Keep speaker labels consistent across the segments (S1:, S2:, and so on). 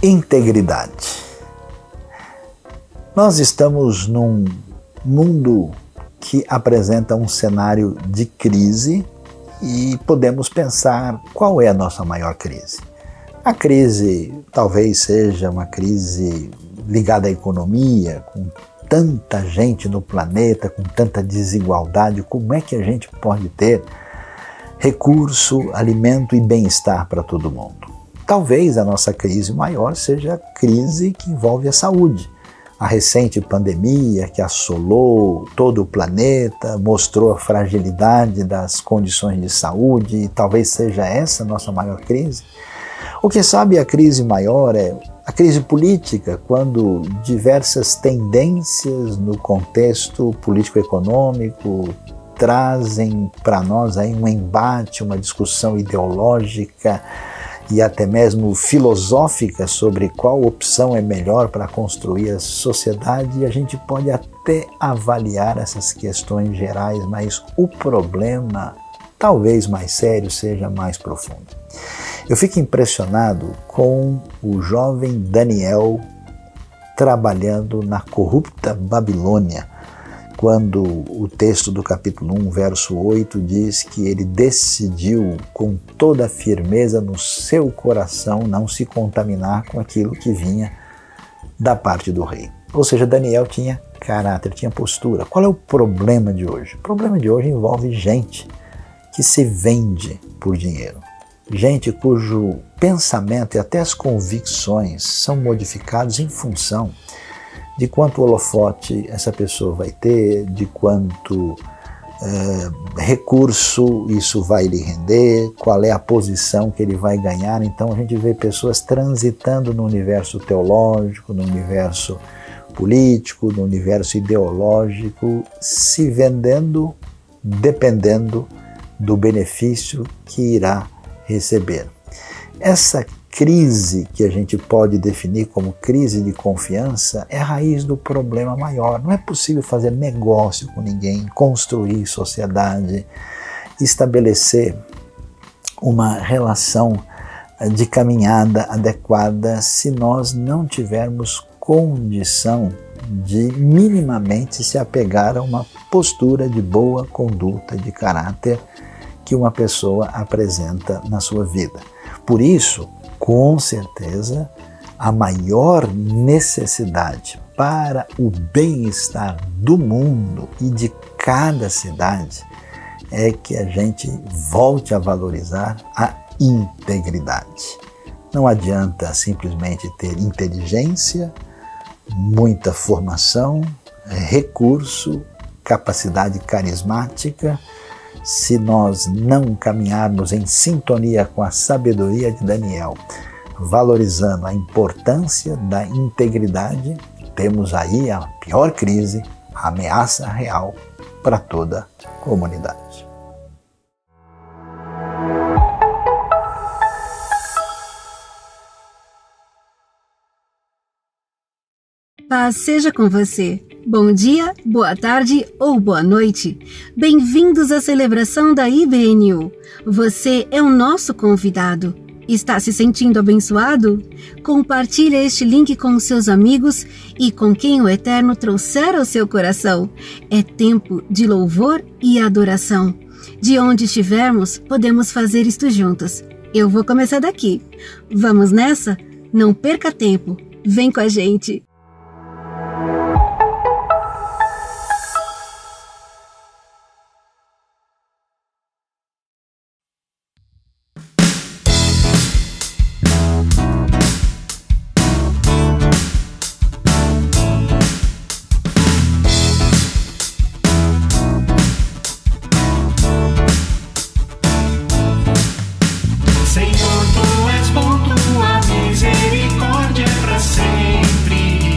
S1: Integridade. Nós estamos num mundo que apresenta um cenário de crise e podemos pensar qual é a nossa maior crise. A crise talvez seja uma crise ligada à economia, com tanta gente no planeta, com tanta desigualdade, como é que a gente pode ter recurso, alimento e bem-estar para todo mundo? Talvez a nossa crise maior seja a crise que envolve a saúde. A recente pandemia que assolou todo o planeta mostrou a fragilidade das condições de saúde e talvez seja essa a nossa maior crise. O que sabe a crise maior é a crise política, quando diversas tendências no contexto político-econômico trazem para nós aí um embate, uma discussão ideológica e até mesmo filosófica sobre qual opção é melhor para construir a sociedade, e a gente pode até avaliar essas questões gerais, mas o problema, talvez mais sério, seja mais profundo. Eu fico impressionado com o jovem Daniel trabalhando na corrupta Babilônia, quando o texto do capítulo 1, verso 8, diz que ele decidiu com toda a firmeza no seu coração não se contaminar com aquilo que vinha da parte do rei. Ou seja, Daniel tinha caráter, tinha postura. Qual é o problema de hoje? O problema de hoje envolve gente que se vende por dinheiro. Gente cujo pensamento e até as convicções são modificados em função de quanto holofote essa pessoa vai ter, de quanto recurso isso vai lhe render, qual é a posição que ele vai ganhar. Então a gente vê pessoas transitando no universo teológico, no universo político, no universo ideológico, se vendendo dependendo do benefício que irá receber. Essa crise que a gente pode definir como crise de confiança é a raiz do problema maior. Não é possível fazer negócio com ninguém, construir sociedade, estabelecer uma relação de caminhada adequada se nós não tivermos condição de minimamente se apegar a uma postura de boa conduta, de caráter que uma pessoa apresenta na sua vida. Por isso, com certeza, a maior necessidade para o bem-estar do mundo e de cada cidade é que a gente volte a valorizar a integridade. Não adianta simplesmente ter inteligência, muita formação, recurso, capacidade carismática, se nós não caminharmos em sintonia com a sabedoria de Daniel, valorizando a importância da integridade, temos aí a pior crise, a ameaça real para toda a comunidade.
S2: Paz seja com você. Bom dia, boa tarde ou boa noite. Bem-vindos à celebração da IBNU. Você é o nosso convidado. Está se sentindo abençoado? Compartilhe este link com seus amigos e com quem o Eterno trouxer ao seu coração. É tempo de louvor e adoração. De onde estivermos, podemos fazer isto juntos. Eu vou começar daqui. Vamos nessa? Não perca tempo. Vem com a gente.
S3: Senhor, tu és bom, tua misericórdia é para sempre.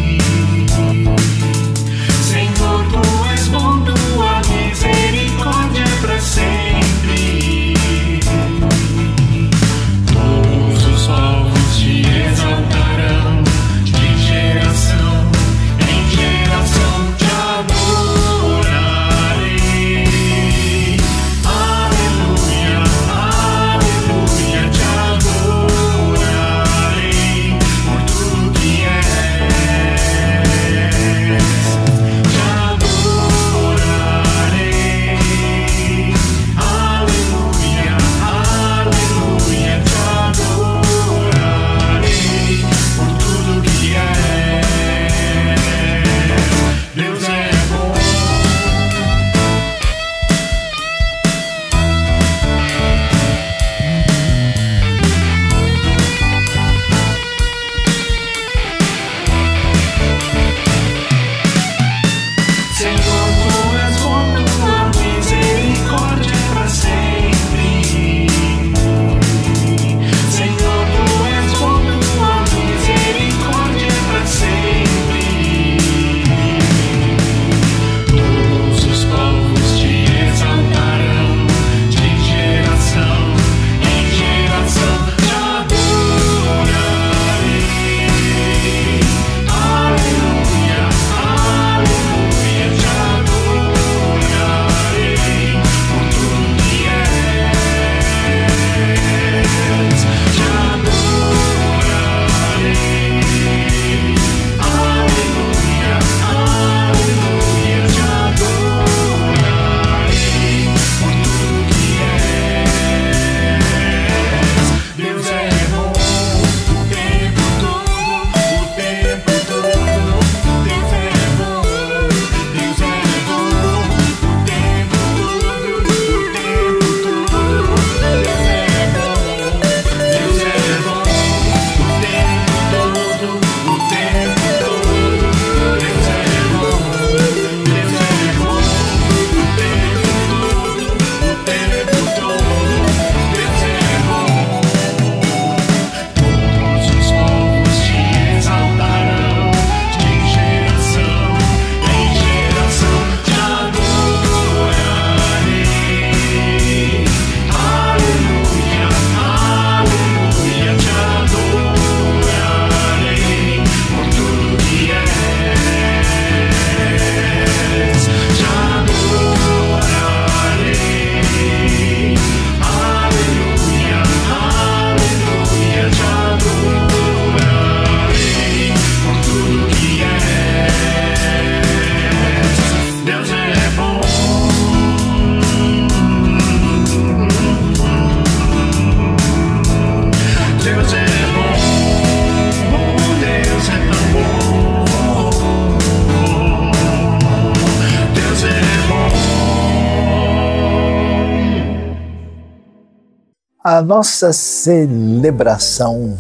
S1: A nossa celebração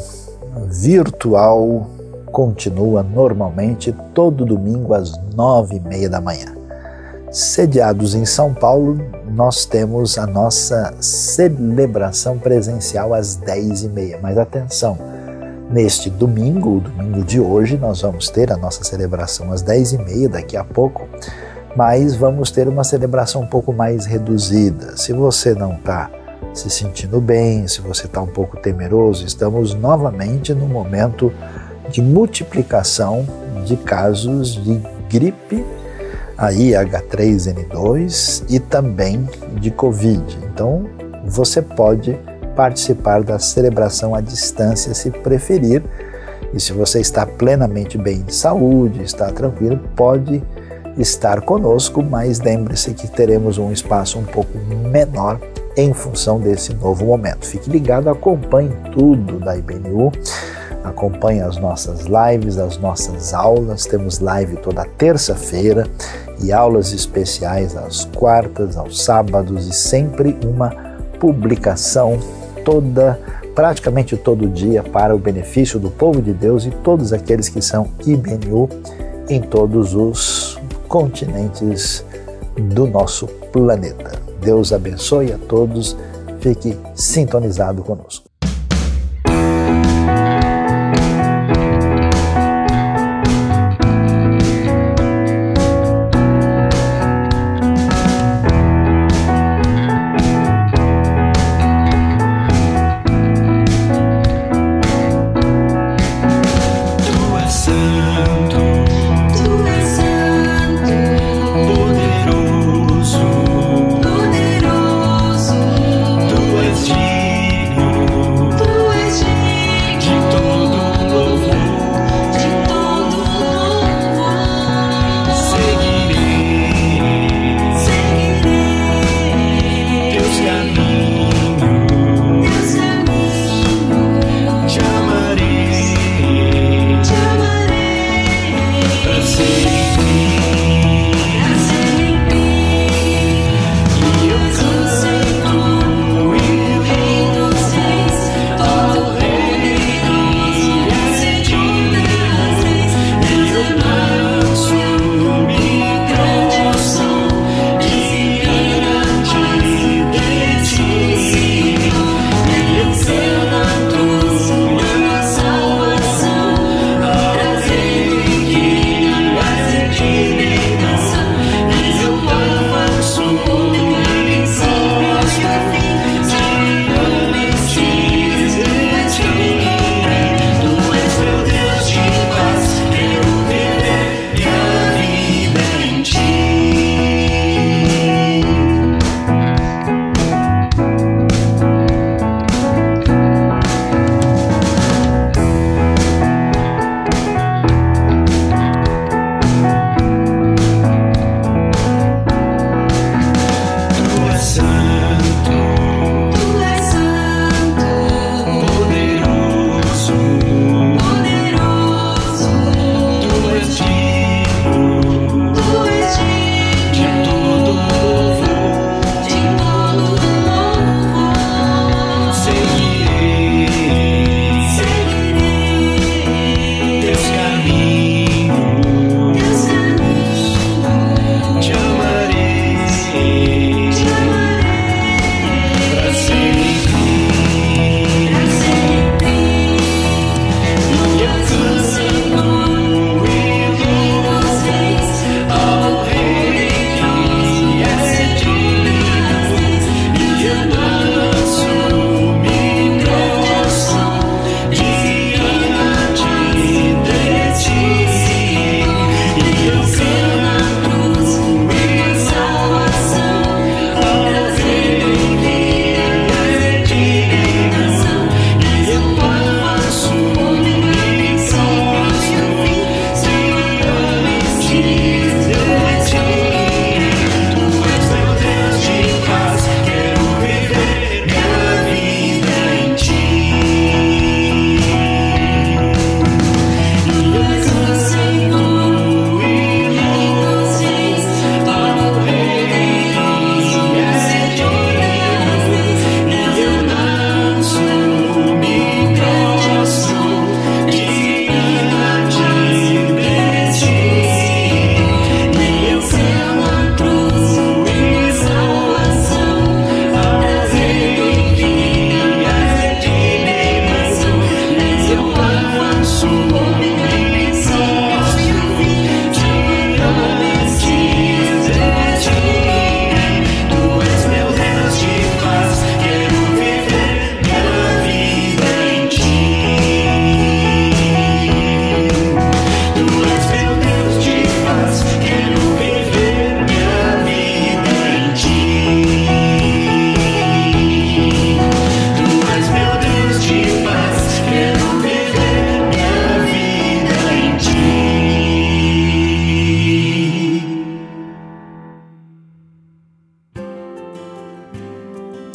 S1: virtual continua normalmente todo domingo às 9h30 da manhã. Sediados em São Paulo, nós temos a nossa celebração presencial às 10h30. Mas atenção, neste domingo, o domingo de hoje, nós vamos ter a nossa celebração às 10h30, daqui a pouco, mas vamos ter uma celebração um pouco mais reduzida. Se você não está se sentindo bem, se você está um pouco temeroso, estamos novamente no momento de multiplicação de casos de gripe, aí H3N2 e também de Covid. Então, você pode participar da celebração à distância se preferir, e se você está plenamente bem de saúde, está tranquilo, pode estar conosco, mas lembre-se que teremos um espaço um pouco menor em função desse novo momento. Fique ligado, acompanhe tudo da IBNU, acompanhe as nossas lives, as nossas aulas. Temos live toda terça-feira e aulas especiais às quartas, aos sábados e sempre uma publicação praticamente todo dia para o benefício do povo de Deus e todos aqueles que são IBNU em todos os continentes do nosso planeta. Deus abençoe a todos, fique sintonizado conosco.
S3: Poderoso, tu és digno.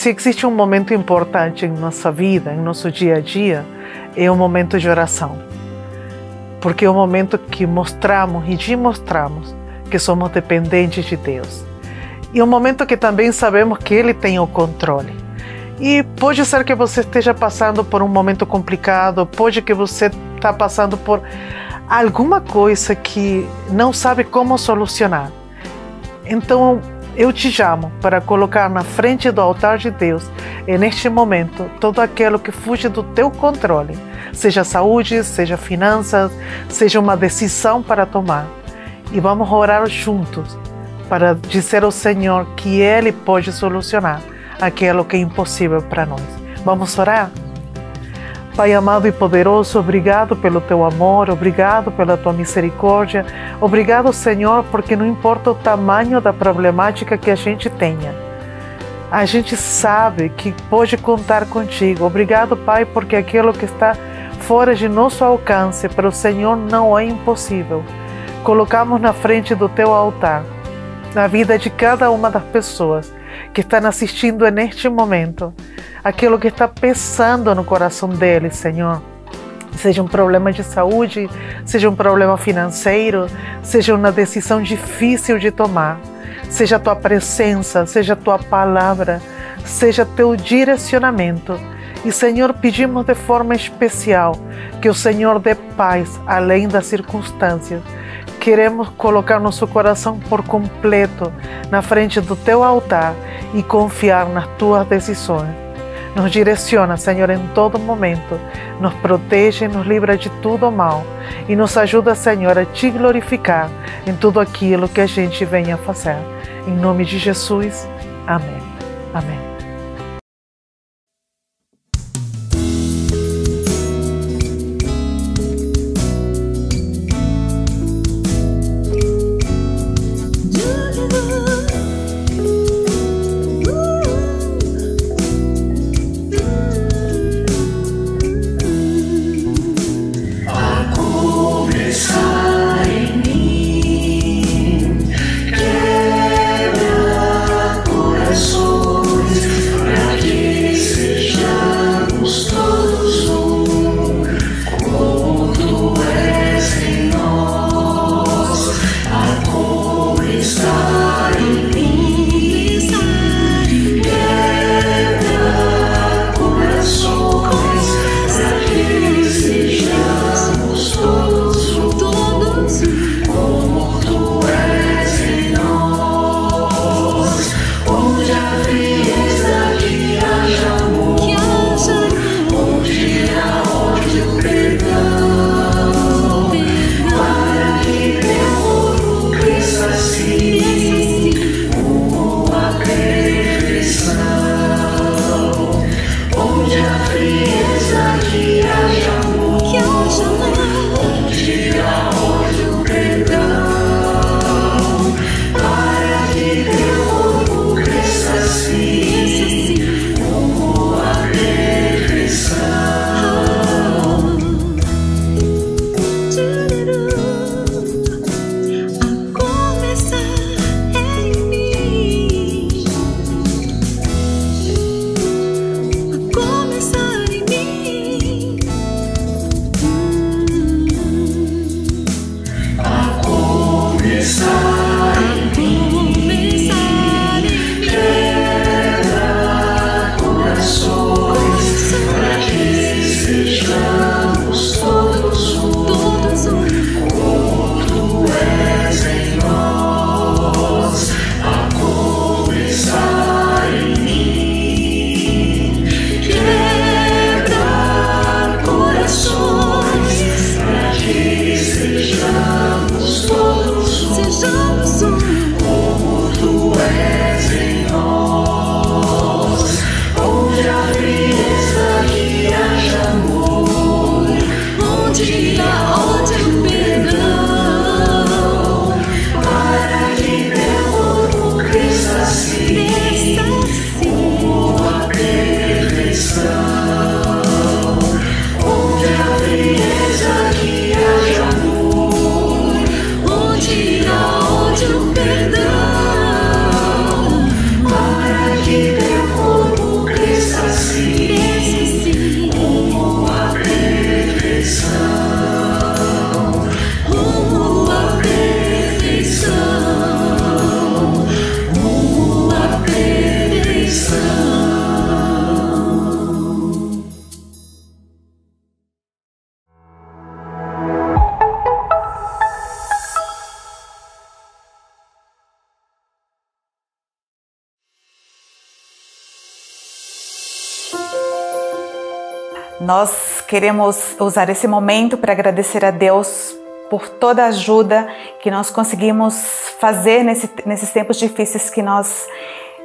S3: se existe um momento importante em nossa vida, em nosso dia a dia, é o momento de oração. Porque é o momento que mostramos e demonstramos que somos dependentes de Deus. E é um momento que também sabemos que Ele tem o controle. E pode ser que você esteja passando por um momento complicado, pode que você está passando por alguma coisa que não sabe como solucionar. Então, eu te chamo para colocar na frente do altar de Deus, e neste momento, todo aquilo que fuge do teu controle, seja saúde, seja finanças, seja uma decisão para tomar. E vamos orar juntos para dizer ao Senhor que Ele pode solucionar aquilo que é impossível para nós. Vamos orar? Pai amado e poderoso, obrigado pelo Teu amor, obrigado pela Tua misericórdia, obrigado, Senhor, porque não importa o tamanho da problemática que a gente tenha, a gente sabe que pode contar contigo. Obrigado, Pai, porque aquilo que está fora de nosso alcance, para o Senhor não é impossível. Colocamos na frente do Teu altar na vida de cada uma das pessoas que estão assistindo neste momento, aquilo que está pesando no coração deles, Senhor. Seja um problema de saúde, seja um problema financeiro, seja uma decisão difícil de tomar, seja a Tua presença, seja a Tua palavra, seja Teu direcionamento. E, Senhor, pedimos de forma especial que o Senhor dê paz além das circunstâncias. Queremos colocar nosso coração por completo na frente do Teu altar e confiar nas Tuas decisões. Nos direciona, Senhor, em todo momento. Nos protege, nos livra de tudo mal. E nos ajuda, Senhor, a Te glorificar em tudo aquilo que a gente venha a fazer. Em nome de Jesus. Amém. Amém.
S4: Corações Nós queremos usar esse momento para agradecer a Deus por toda a ajuda que nós conseguimos fazer nesses tempos difíceis que nós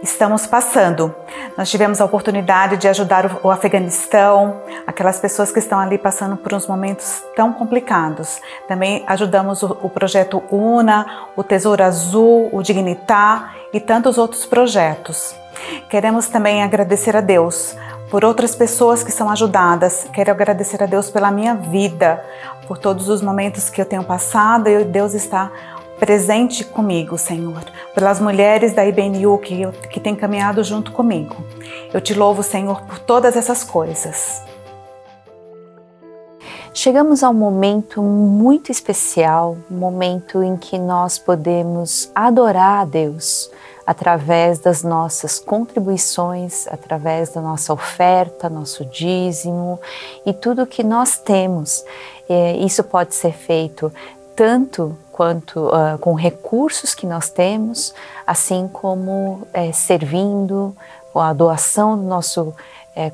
S4: estamos passando. Nós tivemos a oportunidade de ajudar o Afeganistão, aquelas pessoas que estão ali passando por uns momentos tão complicados. Também ajudamos o projeto UNA, o Tesouro Azul, o Dignitar e tantos outros projetos. Queremos também agradecer a Deus por outras pessoas que são ajudadas. Quero agradecer a Deus pela minha vida, por todos os momentos que eu tenho passado e Deus está presente comigo, Senhor, pelas mulheres da IBNU que têm caminhado junto comigo. Eu te louvo, Senhor, por todas essas coisas.
S5: Chegamos a um momento muito especial, um momento em que nós podemos adorar a Deus através das nossas contribuições, através da nossa oferta, nosso dízimo e tudo que nós temos. Isso pode ser feito tanto quanto com recursos que nós temos, assim como servindo, com a doação do nosso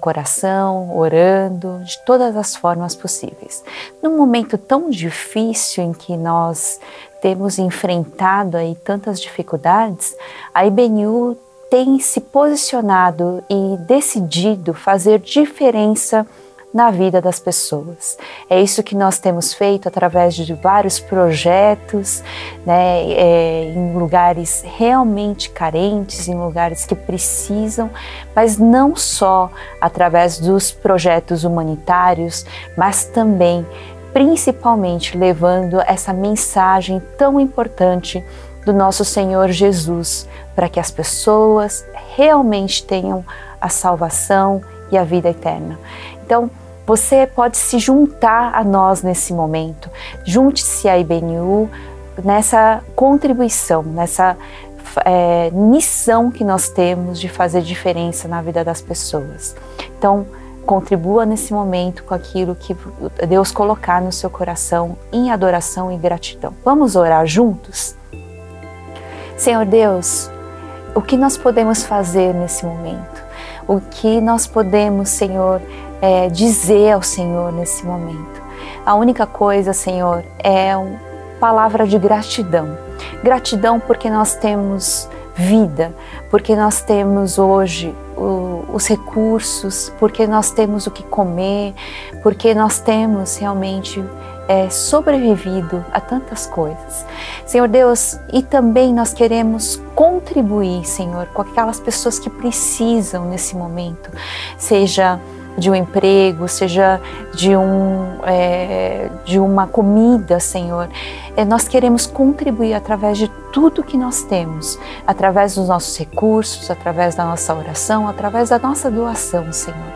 S5: coração, orando, de todas as formas possíveis. Num momento tão difícil em que nós temos enfrentado aí tantas dificuldades, a IBNU tem se posicionado e decidido fazer diferença na vida das pessoas. É isso que nós temos feito através de vários projetos, né, em lugares realmente carentes, em lugares que precisam, mas não só através dos projetos humanitários, mas também, principalmente, levando essa mensagem tão importante do nosso Senhor Jesus, para que as pessoas realmente tenham a salvação e a vida eterna. Então, você pode se juntar a nós nesse momento. Junte-se à IBNU nessa contribuição, nessa missão que nós temos de fazer diferença na vida das pessoas. Então, contribua nesse momento com aquilo que Deus colocar no seu coração em adoração e gratidão. Vamos orar juntos? Senhor Deus, o que nós podemos fazer nesse momento? O que nós podemos, Senhor, dizer ao Senhor nesse momento? A única coisa, Senhor, é uma palavra de gratidão. Gratidão porque nós temos vida, porque nós temos hoje os recursos, porque nós temos o que comer, porque nós temos realmente sobrevivido a tantas coisas. Senhor Deus, e também nós queremos contribuir, Senhor, com aquelas pessoas que precisam nesse momento, seja de um emprego, seja de uma comida, Senhor. Nós queremos contribuir através de tudo que nós temos, através dos nossos recursos, através da nossa oração, através da nossa doação, Senhor.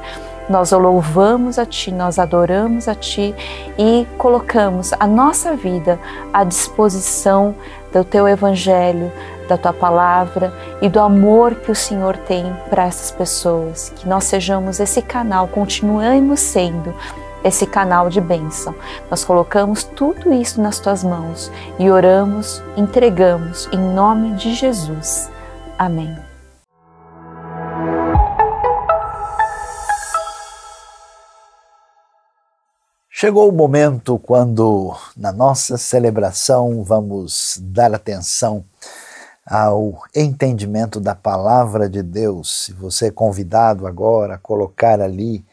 S5: Nós o louvamos a Ti, nós adoramos a Ti e colocamos a nossa vida à disposição do Teu Evangelho, da Tua Palavra e do amor que o Senhor tem para essas pessoas. Que nós sejamos esse canal, continuemos sendo esse canal de bênção. Nós colocamos tudo isso nas Tuas mãos e oramos, entregamos em nome de Jesus. Amém.
S1: Chegou o momento quando, na nossa celebração, vamos dar atenção ao entendimento da Palavra de Deus. Se você é convidado agora a colocar ali,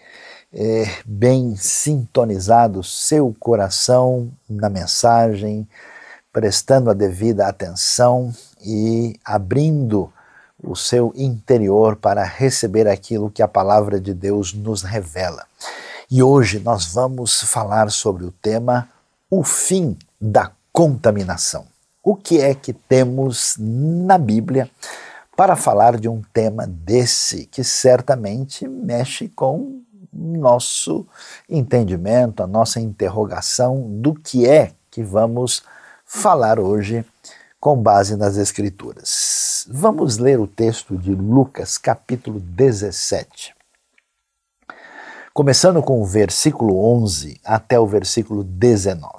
S1: bem sintonizado, seu coração na mensagem, prestando a devida atenção e abrindo o seu interior para receber aquilo que a Palavra de Deus nos revela. E hoje nós vamos falar sobre o tema o fim da contaminação. O que é que temos na Bíblia para falar de um tema desse que certamente mexe com o nosso entendimento, a nossa interrogação do que é que vamos falar hoje com base nas Escrituras. Vamos ler o texto de Lucas, capítulo 17. Começando com o versículo 11 até o versículo 19.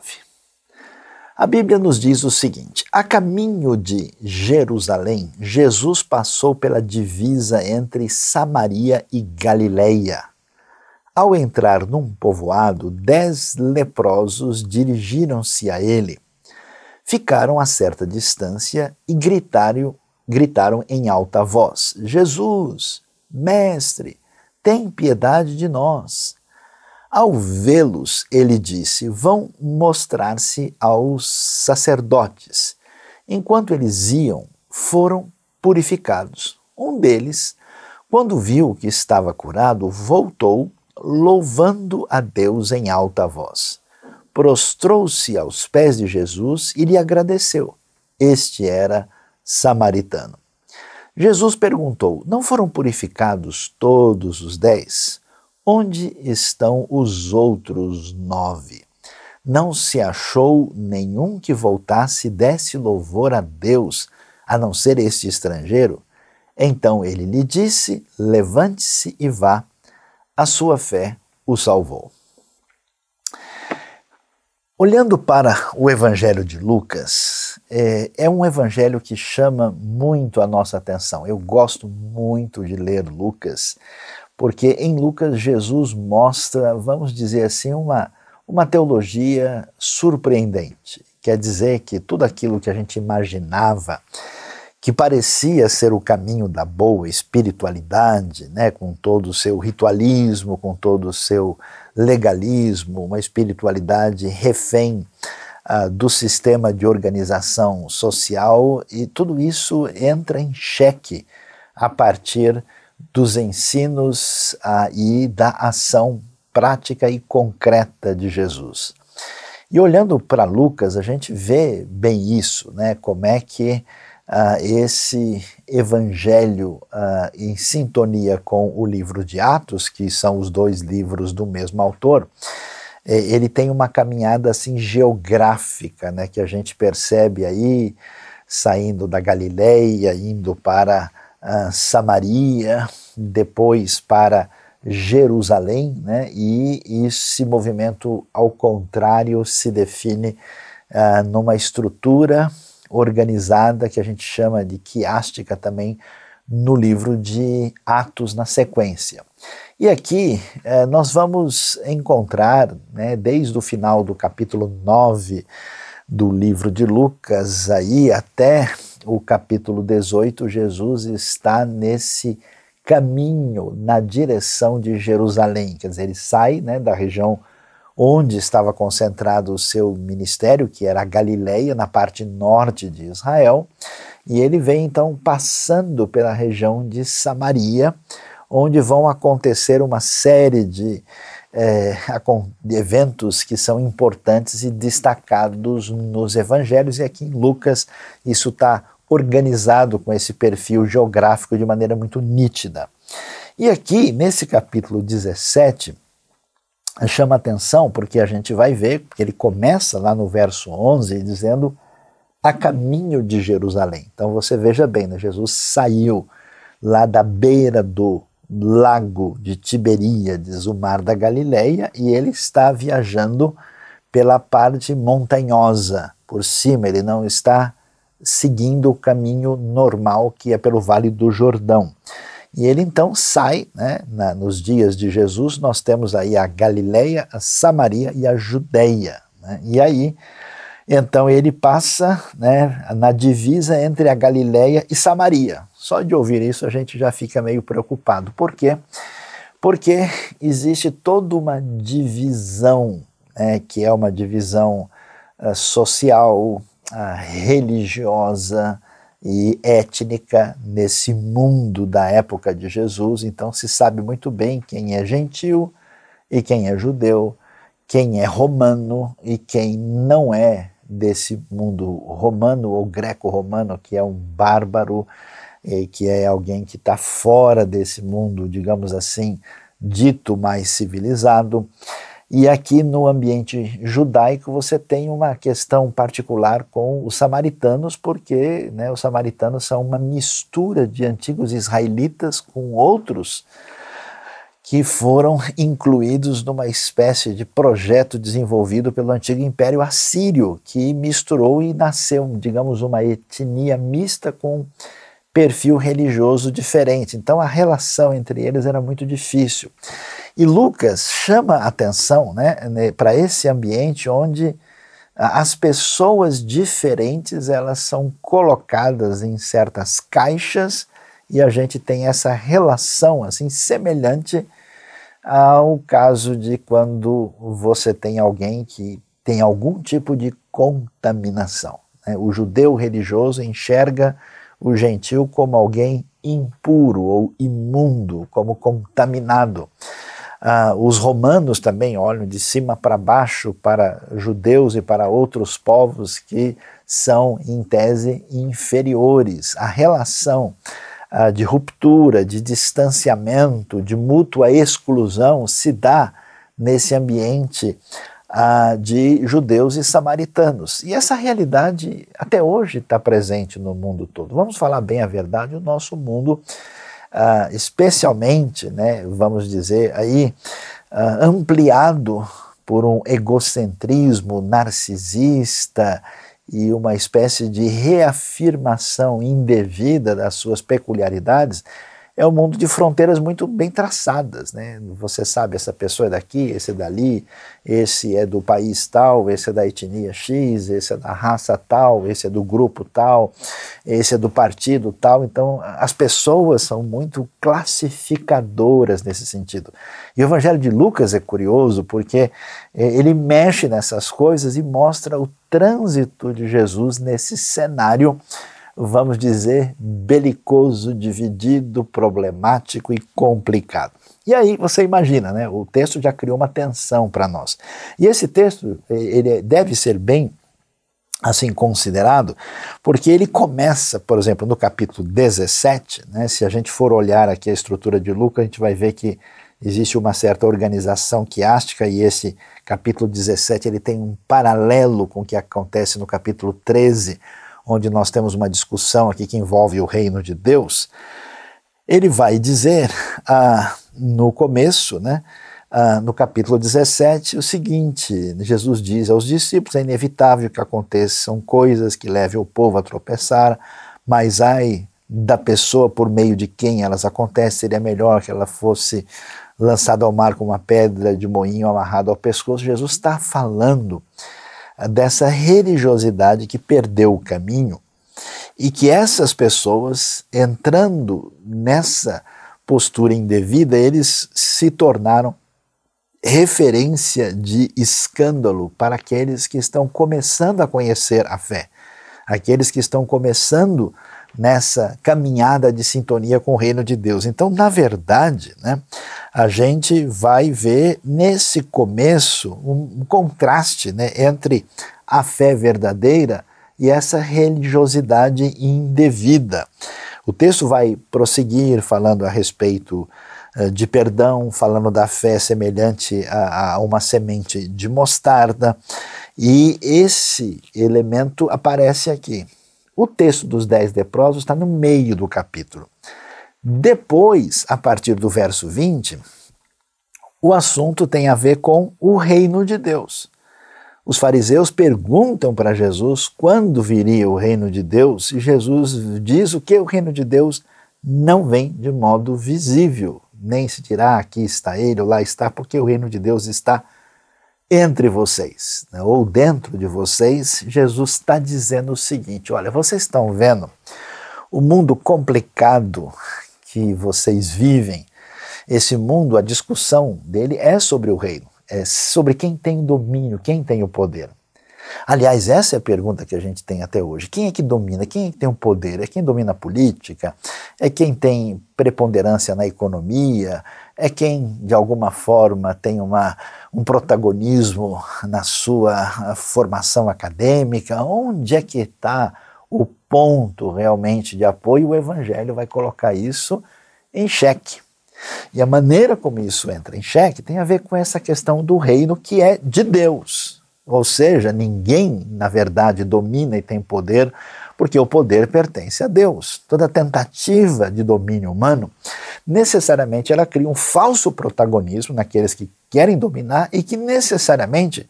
S1: A Bíblia nos diz o seguinte: a caminho de Jerusalém, Jesus passou pela divisa entre Samaria e Galileia. Ao entrar num povoado, 10 leprosos dirigiram-se a ele. Ficaram a certa distância e gritaram em alta voz: Jesus, Mestre, tem piedade de nós. Ao vê-los, ele disse: vão mostrar-se aos sacerdotes. Enquanto eles iam, foram purificados. Um deles, quando viu que estava curado, voltou, louvando a Deus em alta voz. Prostrou-se aos pés de Jesus e lhe agradeceu. Este era samaritano. Jesus perguntou: não foram purificados todos os 10? Onde estão os outros 9? Não se achou nenhum que voltasse e desse louvor a Deus, a não ser este estrangeiro? Então ele lhe disse: levante-se e vá, a sua fé o salvou. Olhando para o Evangelho de Lucas, é um evangelho que chama muito a nossa atenção. Eu gosto muito de ler Lucas, porque em Lucas Jesus mostra, vamos dizer assim, uma teologia surpreendente. Quer dizer que tudo aquilo que a gente imaginava, que parecia ser o caminho da boa espiritualidade, né, com todo o seu ritualismo, com todo o seu legalismo, uma espiritualidade refém do sistema de organização social, e tudo isso entra em xeque a partir dos ensinos e da ação prática e concreta de Jesus. E olhando para Lucas, a gente vê bem isso, né? Como é que esse evangelho em sintonia com o livro de Atos, que são os 2 livros do mesmo autor, ele tem uma caminhada assim geográfica, né? Que a gente percebe aí, saindo da Galileia, indo para Samaria, depois para Jerusalém, né? E esse movimento, ao contrário, se define numa estrutura organizada que a gente chama de quiástica também no livro de Atos na sequência. E aqui nós vamos encontrar, né, desde o final do capítulo 9 do livro de Lucas aí até o capítulo 18, Jesus está nesse caminho na direção de Jerusalém. Quer dizer, ele sai, né, da região onde estava concentrado o seu ministério, que era a Galileia, na parte norte de Israel, e ele vem então passando pela região de Samaria, onde vão acontecer uma série de eventos que são importantes e destacados nos evangelhos, e aqui em Lucas isso está organizado com esse perfil geográfico de maneira muito nítida. E aqui, nesse capítulo 17, chama atenção porque a gente vai ver que ele começa lá no verso 11 dizendo: a caminho de Jerusalém. Então você veja bem, né? Jesus saiu lá da beira do lago de Tiberíades, o mar da Galileia, e ele está viajando pela parte montanhosa, por cima. Ele não está seguindo o caminho normal, que é pelo Vale do Jordão. E ele então sai, né, nos dias de Jesus, nós temos aí a Galileia, a Samaria e a Judeia, né? E aí, então ele passa, né, na divisa entre a Galileia e Samaria. Só de ouvir isso a gente já fica meio preocupado. Por quê? Porque existe toda uma divisão, né, que é uma divisão social, religiosa e étnica nesse mundo da época de Jesus. Então se sabe muito bem quem é gentil e quem é judeu, quem é romano e quem não é desse mundo romano ou greco-romano, que é um bárbaro, que é alguém que está fora desse mundo, digamos assim, dito mais civilizado. E aqui no ambiente judaico você tem uma questão particular com os samaritanos, porque, né, os samaritanos são uma mistura de antigos israelitas com outros que foram incluídos numa espécie de projeto desenvolvido pelo antigo Império Assírio, que misturou e nasceu, digamos, uma etnia mista com perfil religioso diferente. Então a relação entre eles era muito difícil. E Lucas chama a atenção, né, para esse ambiente onde as pessoas diferentes elas são colocadas em certas caixas e a gente tem essa relação assim semelhante ao caso de quando você tem alguém que tem algum tipo de contaminação, né? O judeu religioso enxerga o gentil como alguém impuro ou imundo, como contaminado. Os romanos também olham de cima para baixo para judeus e para outros povos que são, em tese, inferiores. A relação de ruptura, de distanciamento, de mútua exclusão se dá nesse ambiente de judeus e samaritanos. E essa realidade até hoje está presente no mundo todo. Vamos falar bem a verdade, o nosso mundo, especialmente, né, vamos dizer aí, ampliado por um egocentrismo narcisista e uma espécie de reafirmação indevida das suas peculiaridades, é um mundo de fronteiras muito bem traçadas, né? Você sabe, essa pessoa é daqui, esse é dali, esse é do país tal, esse é da etnia X, esse é da raça tal, esse é do grupo tal, esse é do partido tal. Então as pessoas são muito classificadoras nesse sentido. E o Evangelho de Lucas é curioso porque ele mexe nessas coisas e mostra o trânsito de Jesus nesse cenário, vamos dizer, belicoso, dividido, problemático e complicado. E aí você imagina, né? O texto já criou uma tensão para nós. E esse texto, ele deve ser bem assim considerado, porque ele começa, por exemplo, no capítulo 17, né? Se a gente for olhar aqui a estrutura de Lucas, a gente vai ver que existe uma certa organização quiástica e esse capítulo 17 ele tem um paralelo com o que acontece no capítulo 13, onde nós temos uma discussão aqui que envolve o reino de Deus. Ele vai dizer no começo, né, no capítulo 17, o seguinte: Jesus diz aos discípulos, é inevitável que aconteçam coisas que levem o povo a tropeçar, mas ai da pessoa por meio de quem elas acontecem, seria melhor que ela fosse lançada ao mar com uma pedra de moinho amarrada ao pescoço. Jesus está falando dessa religiosidade que perdeu o caminho e que essas pessoas, entrando nessa postura indevida, eles se tornaram referência de escândalo para aqueles que estão começando a conhecer a fé, aqueles que estão começando nessa caminhada de sintonia com o reino de Deus. Então, na verdade, né, a gente vai ver nesse começo um contraste, né, entre a fé verdadeira e essa religiosidade indevida. O texto vai prosseguir falando a respeito de perdão, falando da fé semelhante a uma semente de mostarda, e esse elemento aparece aqui. O texto dos 10 leprosos está no meio do capítulo. Depois, a partir do verso 20, o assunto tem a ver com o reino de Deus. Os fariseus perguntam para Jesus quando viria o reino de Deus, e Jesus diz o que o reino de Deus não vem de modo visível, nem se dirá aqui está ele ou lá está, porque o reino de Deus está entre vocês, né, ou dentro de vocês. Jesus está dizendo o seguinte: olha, vocês estão vendo o mundo complicado que vocês vivem. Esse mundo, a discussão dele é sobre o reino, é sobre quem tem o domínio, quem tem o poder. Aliás, essa é a pergunta que a gente tem até hoje. Quem é que domina? Quem é que tem o poder? É quem domina a política? É quem tem preponderância na economia? É quem, de alguma forma, tem um protagonismo na sua formação acadêmica? Onde é que está o ponto realmente de apoio? O Evangelho vai colocar isso em xeque. E a maneira como isso entra em xeque tem a ver com essa questão do reino que é de Deus. Ou seja, ninguém, na verdade, domina e tem poder porque o poder pertence a Deus. Toda tentativa de domínio humano, necessariamente ela cria um falso protagonismo naqueles que querem dominar e que necessariamente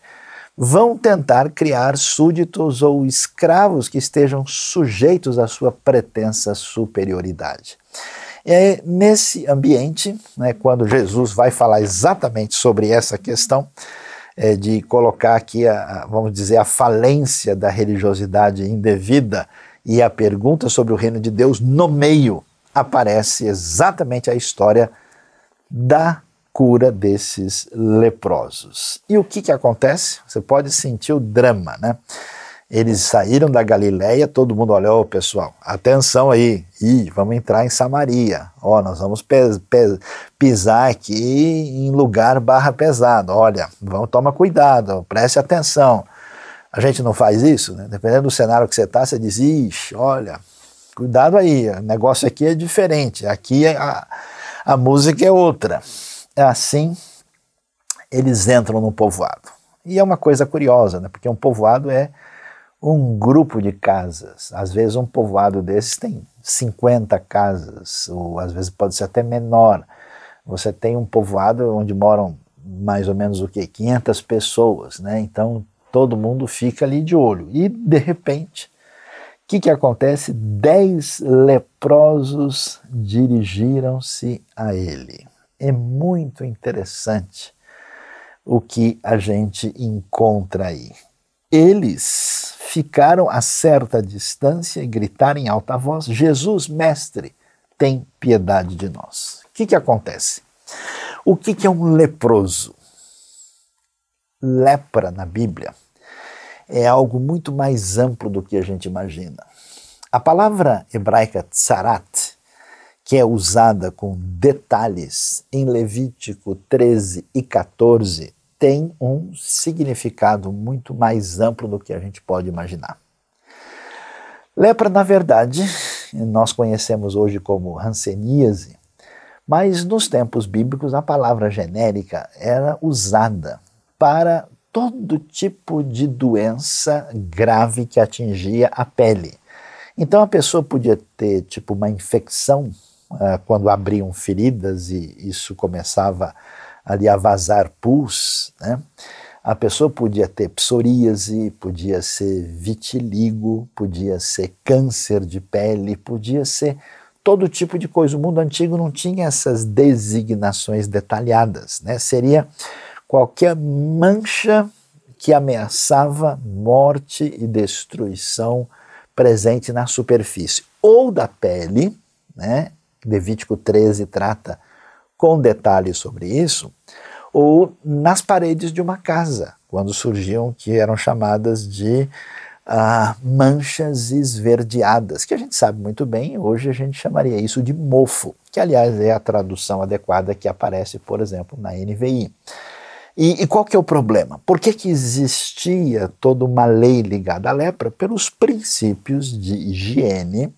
S1: vão tentar criar súditos ou escravos que estejam sujeitos à sua pretensa superioridade. É nesse ambiente, né, quando Jesus vai falar exatamente sobre essa questão, de colocar aqui, vamos dizer, a falência da religiosidade indevida e a pergunta sobre o reino de Deus, no meio aparece exatamente a história da cura desses leprosos. E o que acontece? Você pode sentir o drama, né? Eles saíram da Galileia, todo mundo olhou, pessoal, atenção aí, vamos entrar em Samaria, nós vamos pisar aqui em lugar barra pesado, olha, toma cuidado, preste atenção. A gente não faz isso, né? Dependendo do cenário que você está, você diz, ixi, olha, cuidado aí, o negócio aqui é diferente, aqui a música é outra. Assim, eles entram no povoado. E é uma coisa curiosa, né? Porque um povoado é um grupo de casas. Às vezes um povoado desses tem 50 casas, ou às vezes pode ser até menor. Você tem um povoado onde moram mais ou menos 500 pessoas, né? Então todo mundo fica ali de olho. E de repente, o que acontece? 10 leprosos dirigiram-se a ele. É muito interessante o que a gente encontra aí. Eles ficaram a certa distância e gritaram em alta voz, Jesus, mestre, tem piedade de nós. O que acontece? O que é um leproso? Lepra na Bíblia é algo muito mais amplo do que a gente imagina. A palavra hebraica tsarat, que é usada com detalhes em Levítico 13 e 14, tem um significado muito mais amplo do que a gente pode imaginar. Lepra, na verdade, nós conhecemos hoje como hanseníase, mas nos tempos bíblicos a palavra genérica era usada para todo tipo de doença grave que atingia a pele. Então a pessoa podia ter tipo uma infecção quando abriam feridas e isso começava ali a vazar pus, né? A pessoa podia ter psoríase, podia ser vitiligo, podia ser câncer de pele, podia ser todo tipo de coisa. O mundo antigo não tinha essas designações detalhadas, né? Seria qualquer mancha que ameaçava morte e destruição presente na superfície, ou da pele, né? Levítico 13 trata com detalhes sobre isso, ou nas paredes de uma casa, quando surgiam que eram chamadas de manchas esverdeadas, que a gente sabe muito bem, hoje a gente chamaria isso de mofo, que aliás é a tradução adequada que aparece, por exemplo, na NVI. E qual que é o problema? Por que existia toda uma lei ligada à lepra? Pelos princípios de higiene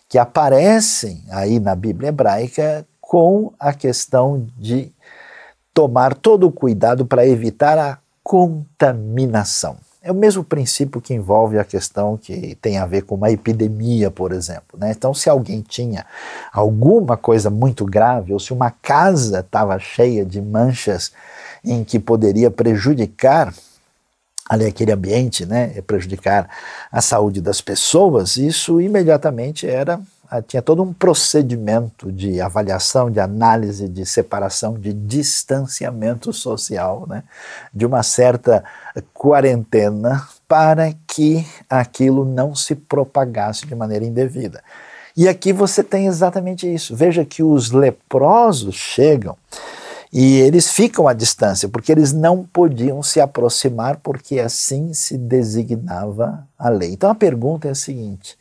S1: que aparecem aí na Bíblia hebraica com a questão de tomar todo o cuidado para evitar a contaminação. É o mesmo princípio que envolve a questão que tem a ver com uma epidemia, por exemplo, né? Então, se alguém tinha alguma coisa muito grave, ou se uma casa estava cheia de manchas em que poderia prejudicar ali aquele ambiente, né, prejudicar a saúde das pessoas, isso imediatamente tinha todo um procedimento de avaliação, de análise, de separação, de distanciamento social, né, de uma certa quarentena para que aquilo não se propagasse de maneira indevida. E aqui você tem exatamente isso. Veja que os leprosos chegam e eles ficam à distância, porque eles não podiam se aproximar, porque assim se designava a lei. Então a pergunta é a seguinte: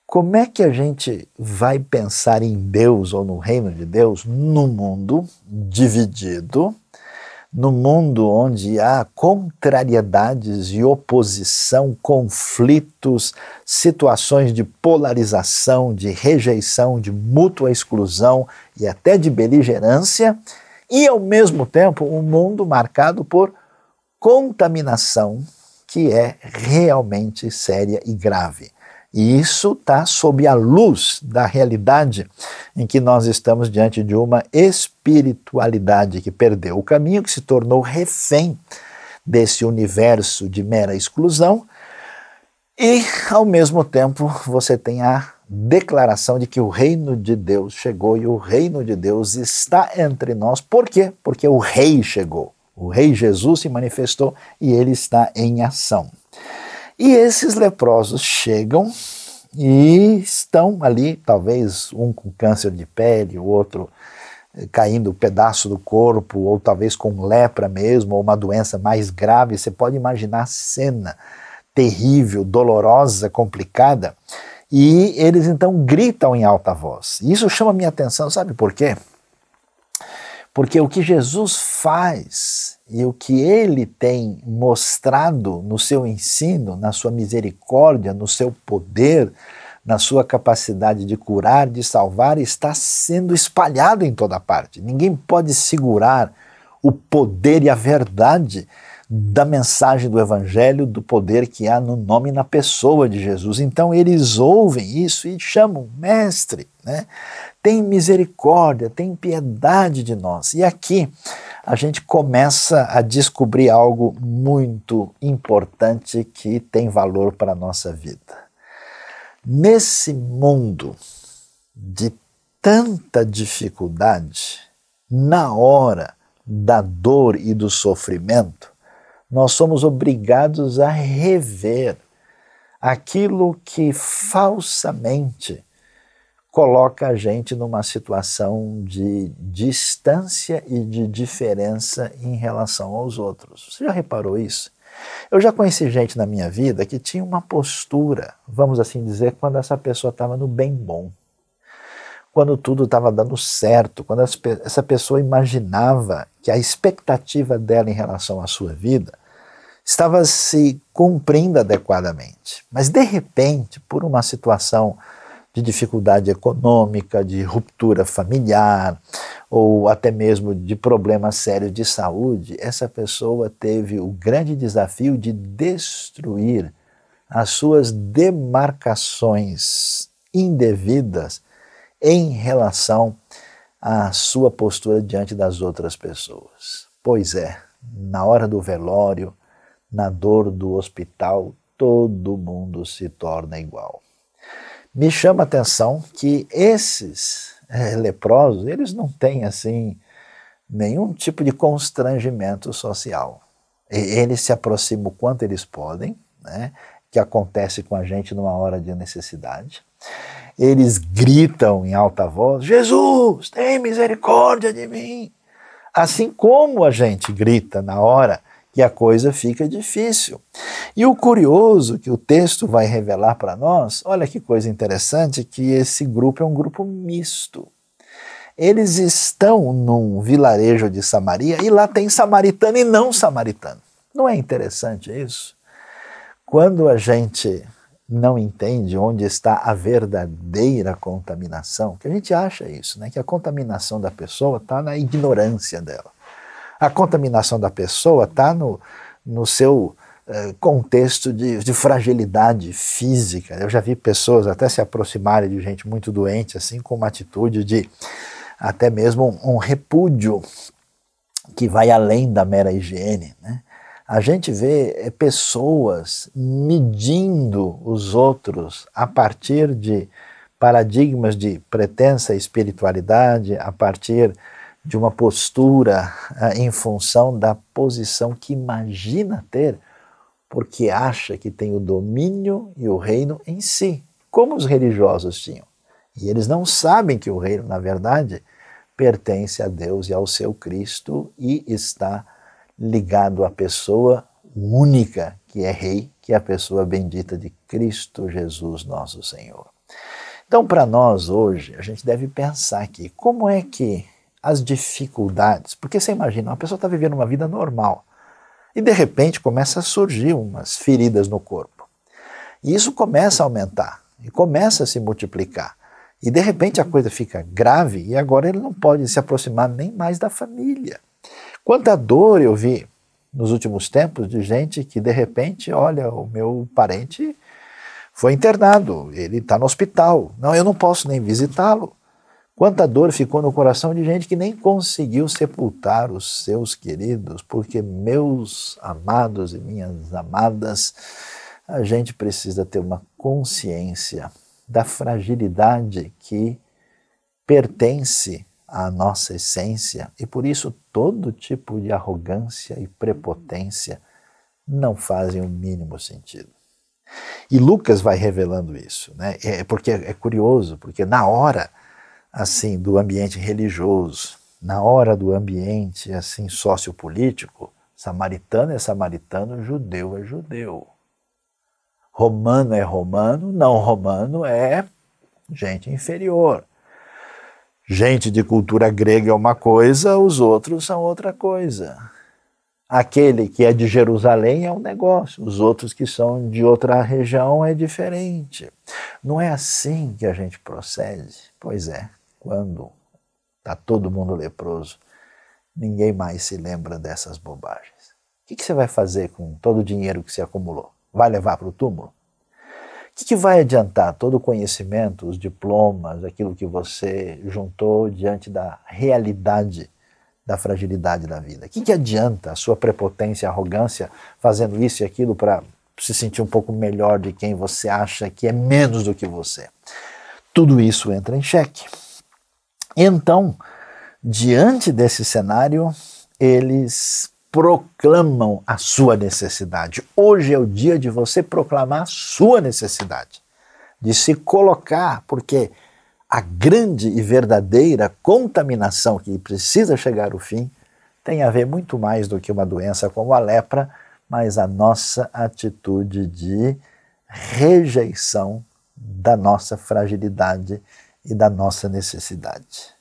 S1: como é que a gente vai pensar em Deus ou no reino de Deus num mundo dividido, num mundo onde há contrariedades e oposição, conflitos, situações de polarização, de rejeição, de mútua exclusão e até de beligerância, e ao mesmo tempo um mundo marcado por contaminação que é realmente séria e grave. E isso está sob a luz da realidade em que nós estamos diante de uma espiritualidade que perdeu o caminho, que se tornou refém desse universo de mera exclusão, e ao mesmo tempo você tem a declaração de que o reino de Deus chegou e o reino de Deus está entre nós. Por quê? Porque o rei chegou, o rei Jesus se manifestou e ele está em ação. E esses leprosos chegam e estão ali, talvez um com câncer de pele, o outro caindo um pedaço do corpo, ou talvez com lepra mesmo, ou uma doença mais grave. Você pode imaginar a cena terrível, dolorosa, complicada. E eles então gritam em alta voz. E isso chama a minha atenção, sabe por quê? Porque o que Jesus faz e o que ele tem mostrado no seu ensino, na sua misericórdia, no seu poder, na sua capacidade de curar, de salvar, está sendo espalhado em toda parte. Ninguém pode segurar o poder e a verdade da mensagem do Evangelho, do poder que há no nome e na pessoa de Jesus. Então eles ouvem isso e chamam, mestre, né? Tem misericórdia, tem piedade de nós. E aqui a gente começa a descobrir algo muito importante que tem valor para a nossa vida. Nesse mundo de tanta dificuldade, na hora da dor e do sofrimento, nós somos obrigados a rever aquilo que falsamente coloca a gente numa situação de distância e de diferença em relação aos outros. Você já reparou isso? Eu já conheci gente na minha vida que tinha uma postura, vamos assim dizer, quando essa pessoa estava no bem bom, quando tudo estava dando certo, quando essa pessoa imaginava que a expectativa dela em relação à sua vida estava se cumprindo adequadamente. Mas de repente, por uma situação de dificuldade econômica, de ruptura familiar, ou até mesmo de problemas sérios de saúde, essa pessoa teve o grande desafio de destruir as suas demarcações indevidas em relação à sua postura diante das outras pessoas. Pois é, na hora do velório, na dor do hospital, todo mundo se torna igual. Me chama a atenção que esses leprosos, eles não têm assim nenhum tipo de constrangimento social. Eles se aproximam o quanto eles podem, né, que acontece com a gente numa hora de necessidade. Eles gritam em alta voz, Jesus, tem misericórdia de mim. Assim como a gente grita na hora que a coisa fica difícil. E o curioso que o texto vai revelar para nós, olha que coisa interessante, que esse grupo é um grupo misto. Eles estão num vilarejo de Samaria e lá tem samaritano e não samaritano. Não é interessante isso? Quando a gente não entende onde está a verdadeira contaminação, que a gente acha isso, né? Que a contaminação da pessoa está na ignorância dela. A contaminação da pessoa está no seu contexto de fragilidade física. Eu já vi pessoas até se aproximarem de gente muito doente, assim, com uma atitude de até mesmo um repúdio que vai além da mera higiene, né? A gente vê pessoas medindo os outros a partir de paradigmas de pretensa espiritualidade, a partir de uma postura em função da posição que imagina ter, porque acha que tem o domínio e o reino em si, como os religiosos tinham. E eles não sabem que o reino, na verdade, pertence a Deus e ao seu Cristo e está ligado à pessoa única que é Rei, que é a pessoa bendita de Cristo Jesus, nosso Senhor. Então, para nós hoje, a gente deve pensar aqui, como é que as dificuldades, porque você imagina, uma pessoa está vivendo uma vida normal e de repente começa a surgir umas feridas no corpo. E isso começa a aumentar e começa a se multiplicar. E de repente a coisa fica grave e agora ele não pode se aproximar nem mais da família. Quanta dor eu vi nos últimos tempos de gente que de repente, olha, o meu parente foi internado, ele está no hospital. Não, eu não posso nem visitá-lo. Quanta dor ficou no coração de gente que nem conseguiu sepultar os seus queridos, porque, meus amados e minhas amadas, a gente precisa ter uma consciência da fragilidade que pertence à nossa essência, e por isso todo tipo de arrogância e prepotência não fazem o mínimo sentido. E Lucas vai revelando isso, né? Porque é curioso, porque na hora assim do ambiente religioso, na hora do ambiente assim sociopolítico, samaritano é samaritano, judeu é judeu. Romano é romano, não romano é gente inferior. Gente de cultura grega é uma coisa, os outros são outra coisa. Aquele que é de Jerusalém é um negócio, os outros que são de outra região é diferente. Não é assim que a gente procede? Pois é, quando está todo mundo leproso, ninguém mais se lembra dessas bobagens. O que você vai fazer com todo o dinheiro que você acumulou? Vai levar para o túmulo? O que vai adiantar todo o conhecimento, os diplomas, aquilo que você juntou diante da realidade da fragilidade da vida? O que adianta a sua prepotência, arrogância, fazendo isso e aquilo para se sentir um pouco melhor de quem você acha que é menos do que você? Tudo isso entra em xeque. Então, diante desse cenário, eles proclamam a sua necessidade. Hoje é o dia de você proclamar a sua necessidade, de se colocar, porque a grande e verdadeira contaminação que precisa chegar ao fim tem a ver muito mais do que uma doença como a lepra, mas a nossa atitude de rejeição da nossa fragilidade e da nossa necessidade.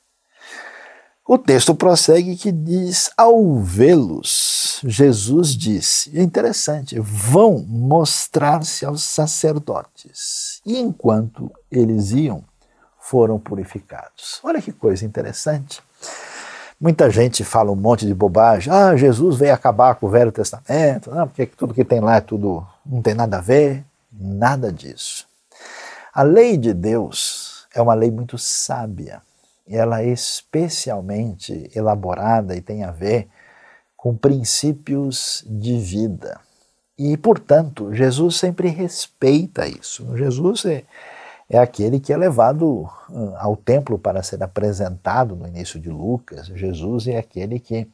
S1: O texto prossegue que diz, ao vê-los, Jesus disse, é interessante, vão mostrar-se aos sacerdotes. E enquanto eles iam, foram purificados. Olha que coisa interessante. Muita gente fala um monte de bobagem. Ah, Jesus veio acabar com o Velho Testamento. Não, porque tudo que tem lá é tudo, não tem nada a ver. Nada disso. A lei de Deus é uma lei muito sábia. Ela é especialmente elaborada e tem a ver com princípios de vida. E, portanto, Jesus sempre respeita isso. Jesus é aquele que é levado ao templo para ser apresentado no início de Lucas. Jesus é aquele que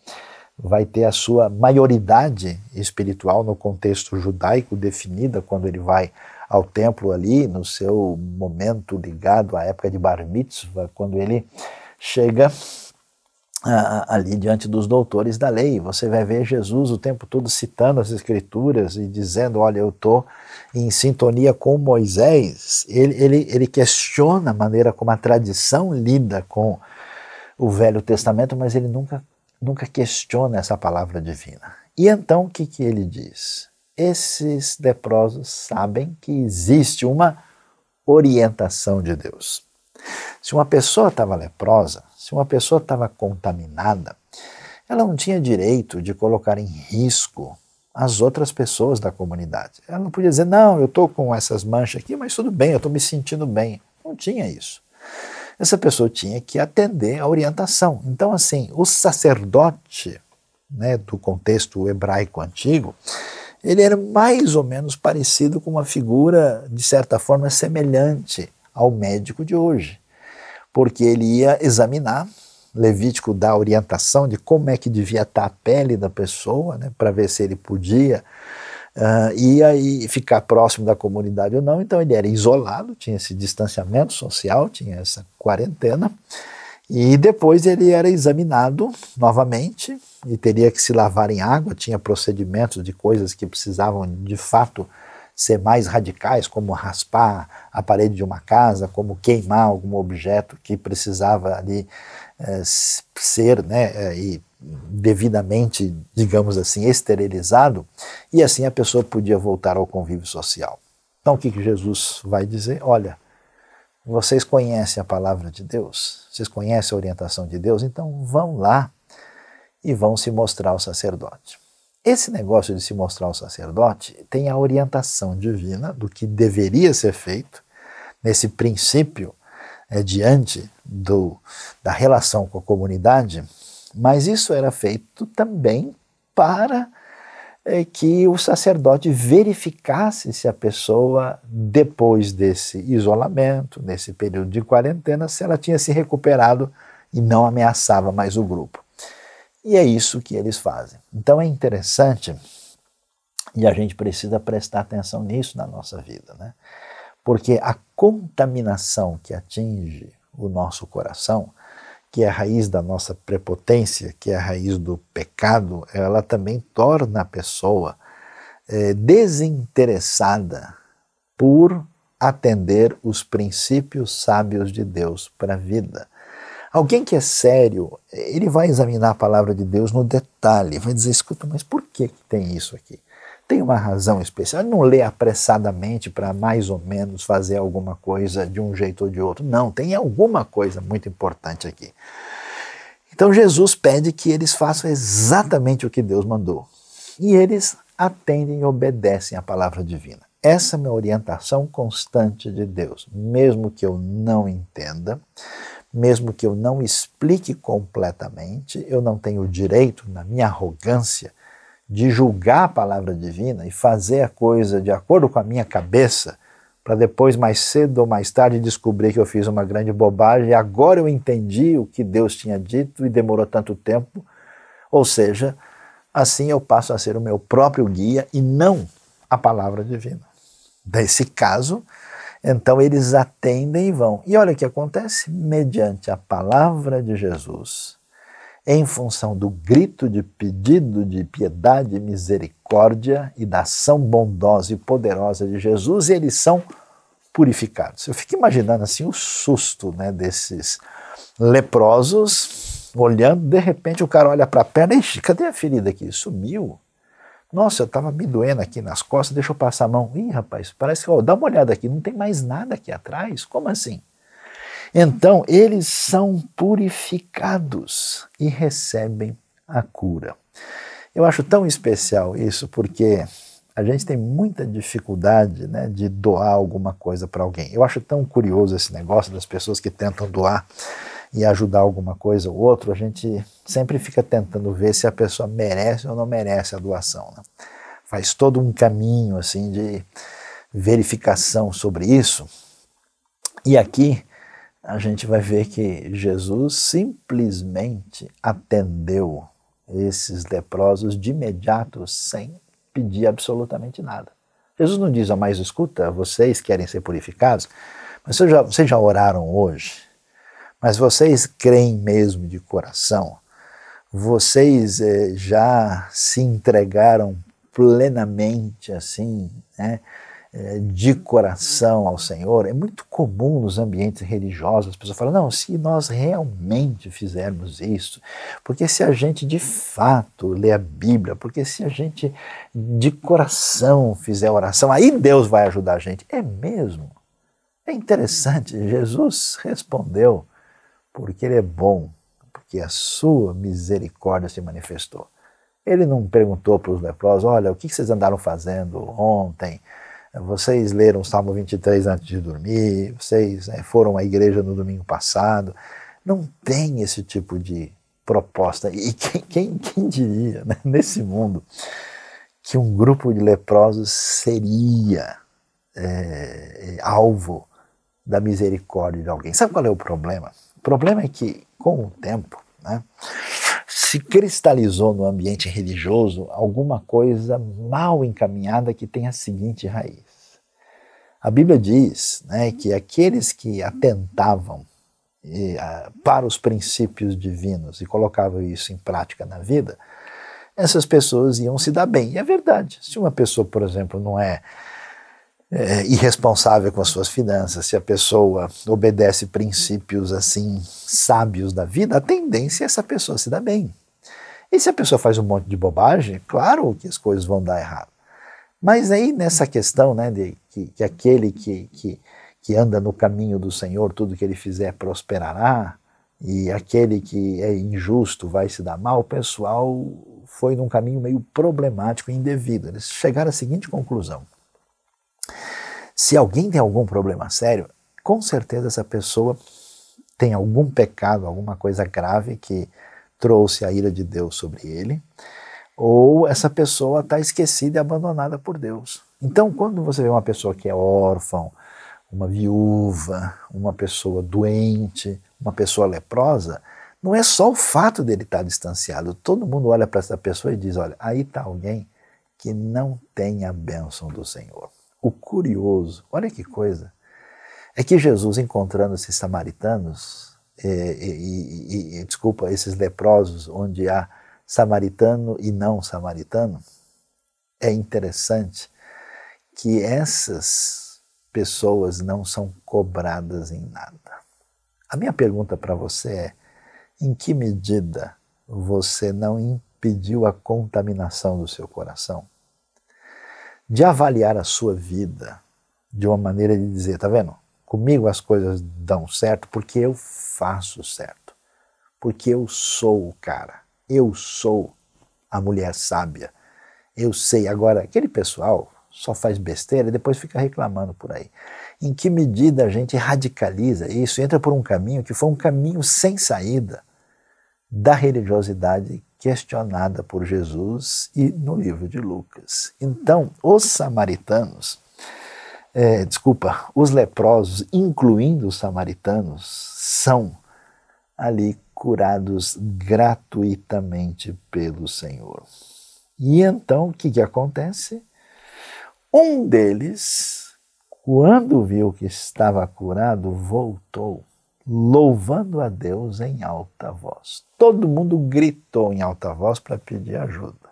S1: vai ter a sua maioridade espiritual no contexto judaico definida quando ele vai ao templo ali, no seu momento ligado à época de Bar Mitzvah, quando ele chega ali diante dos doutores da lei. Você vai ver Jesus o tempo todo citando as escrituras e dizendo, olha, eu estou em sintonia com Moisés. Ele questiona a maneira como a tradição lida com o Velho Testamento, mas ele nunca questiona essa palavra divina. E então o que ele diz? Esses leprosos sabem que existe uma orientação de Deus. Se uma pessoa estava leprosa, se uma pessoa estava contaminada, ela não tinha direito de colocar em risco as outras pessoas da comunidade. Ela não podia dizer, não, eu estou com essas manchas aqui, mas tudo bem, eu estou me sentindo bem. Não tinha isso. Essa pessoa tinha que atender à orientação. Então, assim, o sacerdote, né, do contexto hebraico antigo, ele era mais ou menos parecido com uma figura, de certa forma, semelhante ao médico de hoje, porque ele ia examinar, Levítico dá orientação de como é que devia estar a pele da pessoa, né, para ver se ele podia e ficar próximo da comunidade ou não. Então ele era isolado, tinha esse distanciamento social, tinha essa quarentena, e depois ele era examinado novamente e teria que se lavar em água, tinha procedimentos de coisas que precisavam de fato ser mais radicais, como raspar a parede de uma casa, como queimar algum objeto que precisava ali ser, né, e devidamente, digamos assim, esterilizado, e assim a pessoa podia voltar ao convívio social. Então o que Jesus vai dizer? Olha, vocês conhecem a palavra de Deus? Vocês conhecem a orientação de Deus? Então vão lá e vão se mostrar ao sacerdote. Esse negócio de se mostrar um sacerdote tem a orientação divina do que deveria ser feito nesse princípio diante da relação com a comunidade, mas isso era feito também para que o sacerdote verificasse se a pessoa, depois desse isolamento, nesse período de quarentena, se ela tinha se recuperado e não ameaçava mais o grupo. E é isso que eles fazem. Então é interessante, e a gente precisa prestar atenção nisso na nossa vida, né? Porque a contaminação que atinge o nosso coração, que é a raiz da nossa prepotência, que é a raiz do pecado, ela também torna a pessoa desinteressada por atender os princípios sábios de Deus para a vida. Alguém que é sério, ele vai examinar a palavra de Deus no detalhe, vai dizer, escuta, mas por que tem isso aqui? Tem uma razão especial, ele não lê apressadamente para mais ou menos fazer alguma coisa de um jeito ou de outro. Não, tem alguma coisa muito importante aqui. Então Jesus pede que eles façam exatamente o que Deus mandou. E eles atendem e obedecem à palavra divina. Essa é a minha orientação constante de Deus. Mesmo que eu não entenda, mesmo que eu não explique completamente, eu não tenho o direito, na minha arrogância, de julgar a palavra divina e fazer a coisa de acordo com a minha cabeça, para depois, mais cedo ou mais tarde, descobrir que eu fiz uma grande bobagem e agora eu entendi o que Deus tinha dito e demorou tanto tempo. Ou seja, assim eu passo a ser o meu próprio guia e não a palavra divina. Nesse caso, então eles atendem e vão. E olha o que acontece, mediante a palavra de Jesus, em função do grito de pedido de piedade e misericórdia e da ação bondosa e poderosa de Jesus, eles são purificados. Eu fico imaginando assim o susto, né, desses leprosos, olhando, de repente o cara olha para a perna, ixi, cadê a ferida aqui? Sumiu. Nossa, eu estava me doendo aqui nas costas, deixa eu passar a mão. Ih, rapaz, parece que, dá uma olhada aqui, não tem mais nada aqui atrás. Como assim? Então, eles são purificados e recebem a cura. Eu acho tão especial isso, porque a gente tem muita dificuldade, né, de doar alguma coisa para alguém. Eu acho tão curioso esse negócio das pessoas que tentam doar e ajudar alguma coisa ou outra. A gente sempre fica tentando ver se a pessoa merece ou não merece a doação, né? Faz todo um caminho assim de verificação sobre isso. E aqui a gente vai ver que Jesus simplesmente atendeu esses leprosos de imediato, sem pedir absolutamente nada. Jesus não diz, mas escuta, vocês querem ser purificados? Mas vocês já oraram hoje? Mas vocês creem mesmo de coração? Vocês já se entregaram plenamente assim, né? De coração ao Senhor? É muito comum nos ambientes religiosos as pessoas falam, não, se nós realmente fizermos isso, porque se a gente de fato ler a Bíblia, porque se a gente de coração fizer oração, aí Deus vai ajudar a gente. É mesmo? É interessante, Jesus respondeu, porque Ele é bom, porque a sua misericórdia se manifestou. Ele não perguntou para os leprosos, olha, o que vocês andaram fazendo ontem? Vocês leram o Salmo 23 antes de dormir, vocês foram à igreja no domingo passado. Não tem esse tipo de proposta. E quem diria, né, nesse mundo, que um grupo de leprosos seria alvo da misericórdia de alguém? Sabe qual é o problema? O problema é que, com o tempo, né, se cristalizou no ambiente religioso alguma coisa mal encaminhada que tem a seguinte raiz. A Bíblia diz, né, que aqueles que atentavam para os princípios divinos e colocavam isso em prática na vida, essas pessoas iam se dar bem. E é verdade. Se uma pessoa, por exemplo, não é irresponsável com as suas finanças, se a pessoa obedece princípios assim sábios da vida, a tendência é essa pessoa se dar bem. E se a pessoa faz um monte de bobagem, claro que as coisas vão dar errado. Mas aí nessa questão, né, de que aquele que anda no caminho do Senhor, tudo que ele fizer prosperará, e aquele que é injusto vai se dar mal, o pessoal foi num caminho meio problemático e indevido. Eles chegaram à seguinte conclusão: se alguém tem algum problema sério, com certeza essa pessoa tem algum pecado, alguma coisa grave que trouxe a ira de Deus sobre ele, ou essa pessoa está esquecida e abandonada por Deus. Então, quando você vê uma pessoa que é órfã, uma viúva, uma pessoa doente, uma pessoa leprosa, não é só o fato dele estar distanciado. Todo mundo olha para essa pessoa e diz, olha, aí está alguém que não tem a bênção do Senhor. O curioso, olha que coisa, é que Jesus, encontrando esses samaritanos, esses leprosos, onde há samaritano e não samaritano, é interessante que essas pessoas não são cobradas em nada. A minha pergunta para você é, em que medida você não impediu a contaminação do seu coração? De avaliar a sua vida de uma maneira de dizer, tá vendo? Comigo as coisas dão certo porque eu faço certo. Porque eu sou o cara. Eu sou a mulher sábia. Eu sei. Agora, aquele pessoal só faz besteira e depois fica reclamando por aí. Em que medida a gente radicaliza isso, entra por um caminho que foi um caminho sem saída da religiosidade questionada por Jesus e no livro de Lucas. Então, os samaritanos, os leprosos, incluindo os samaritanos, são ali curados gratuitamente pelo Senhor. E então, o que acontece? Um deles, quando viu que estava curado, voltou, louvando a Deus em alta voz. Todo mundo gritou em alta voz para pedir ajuda.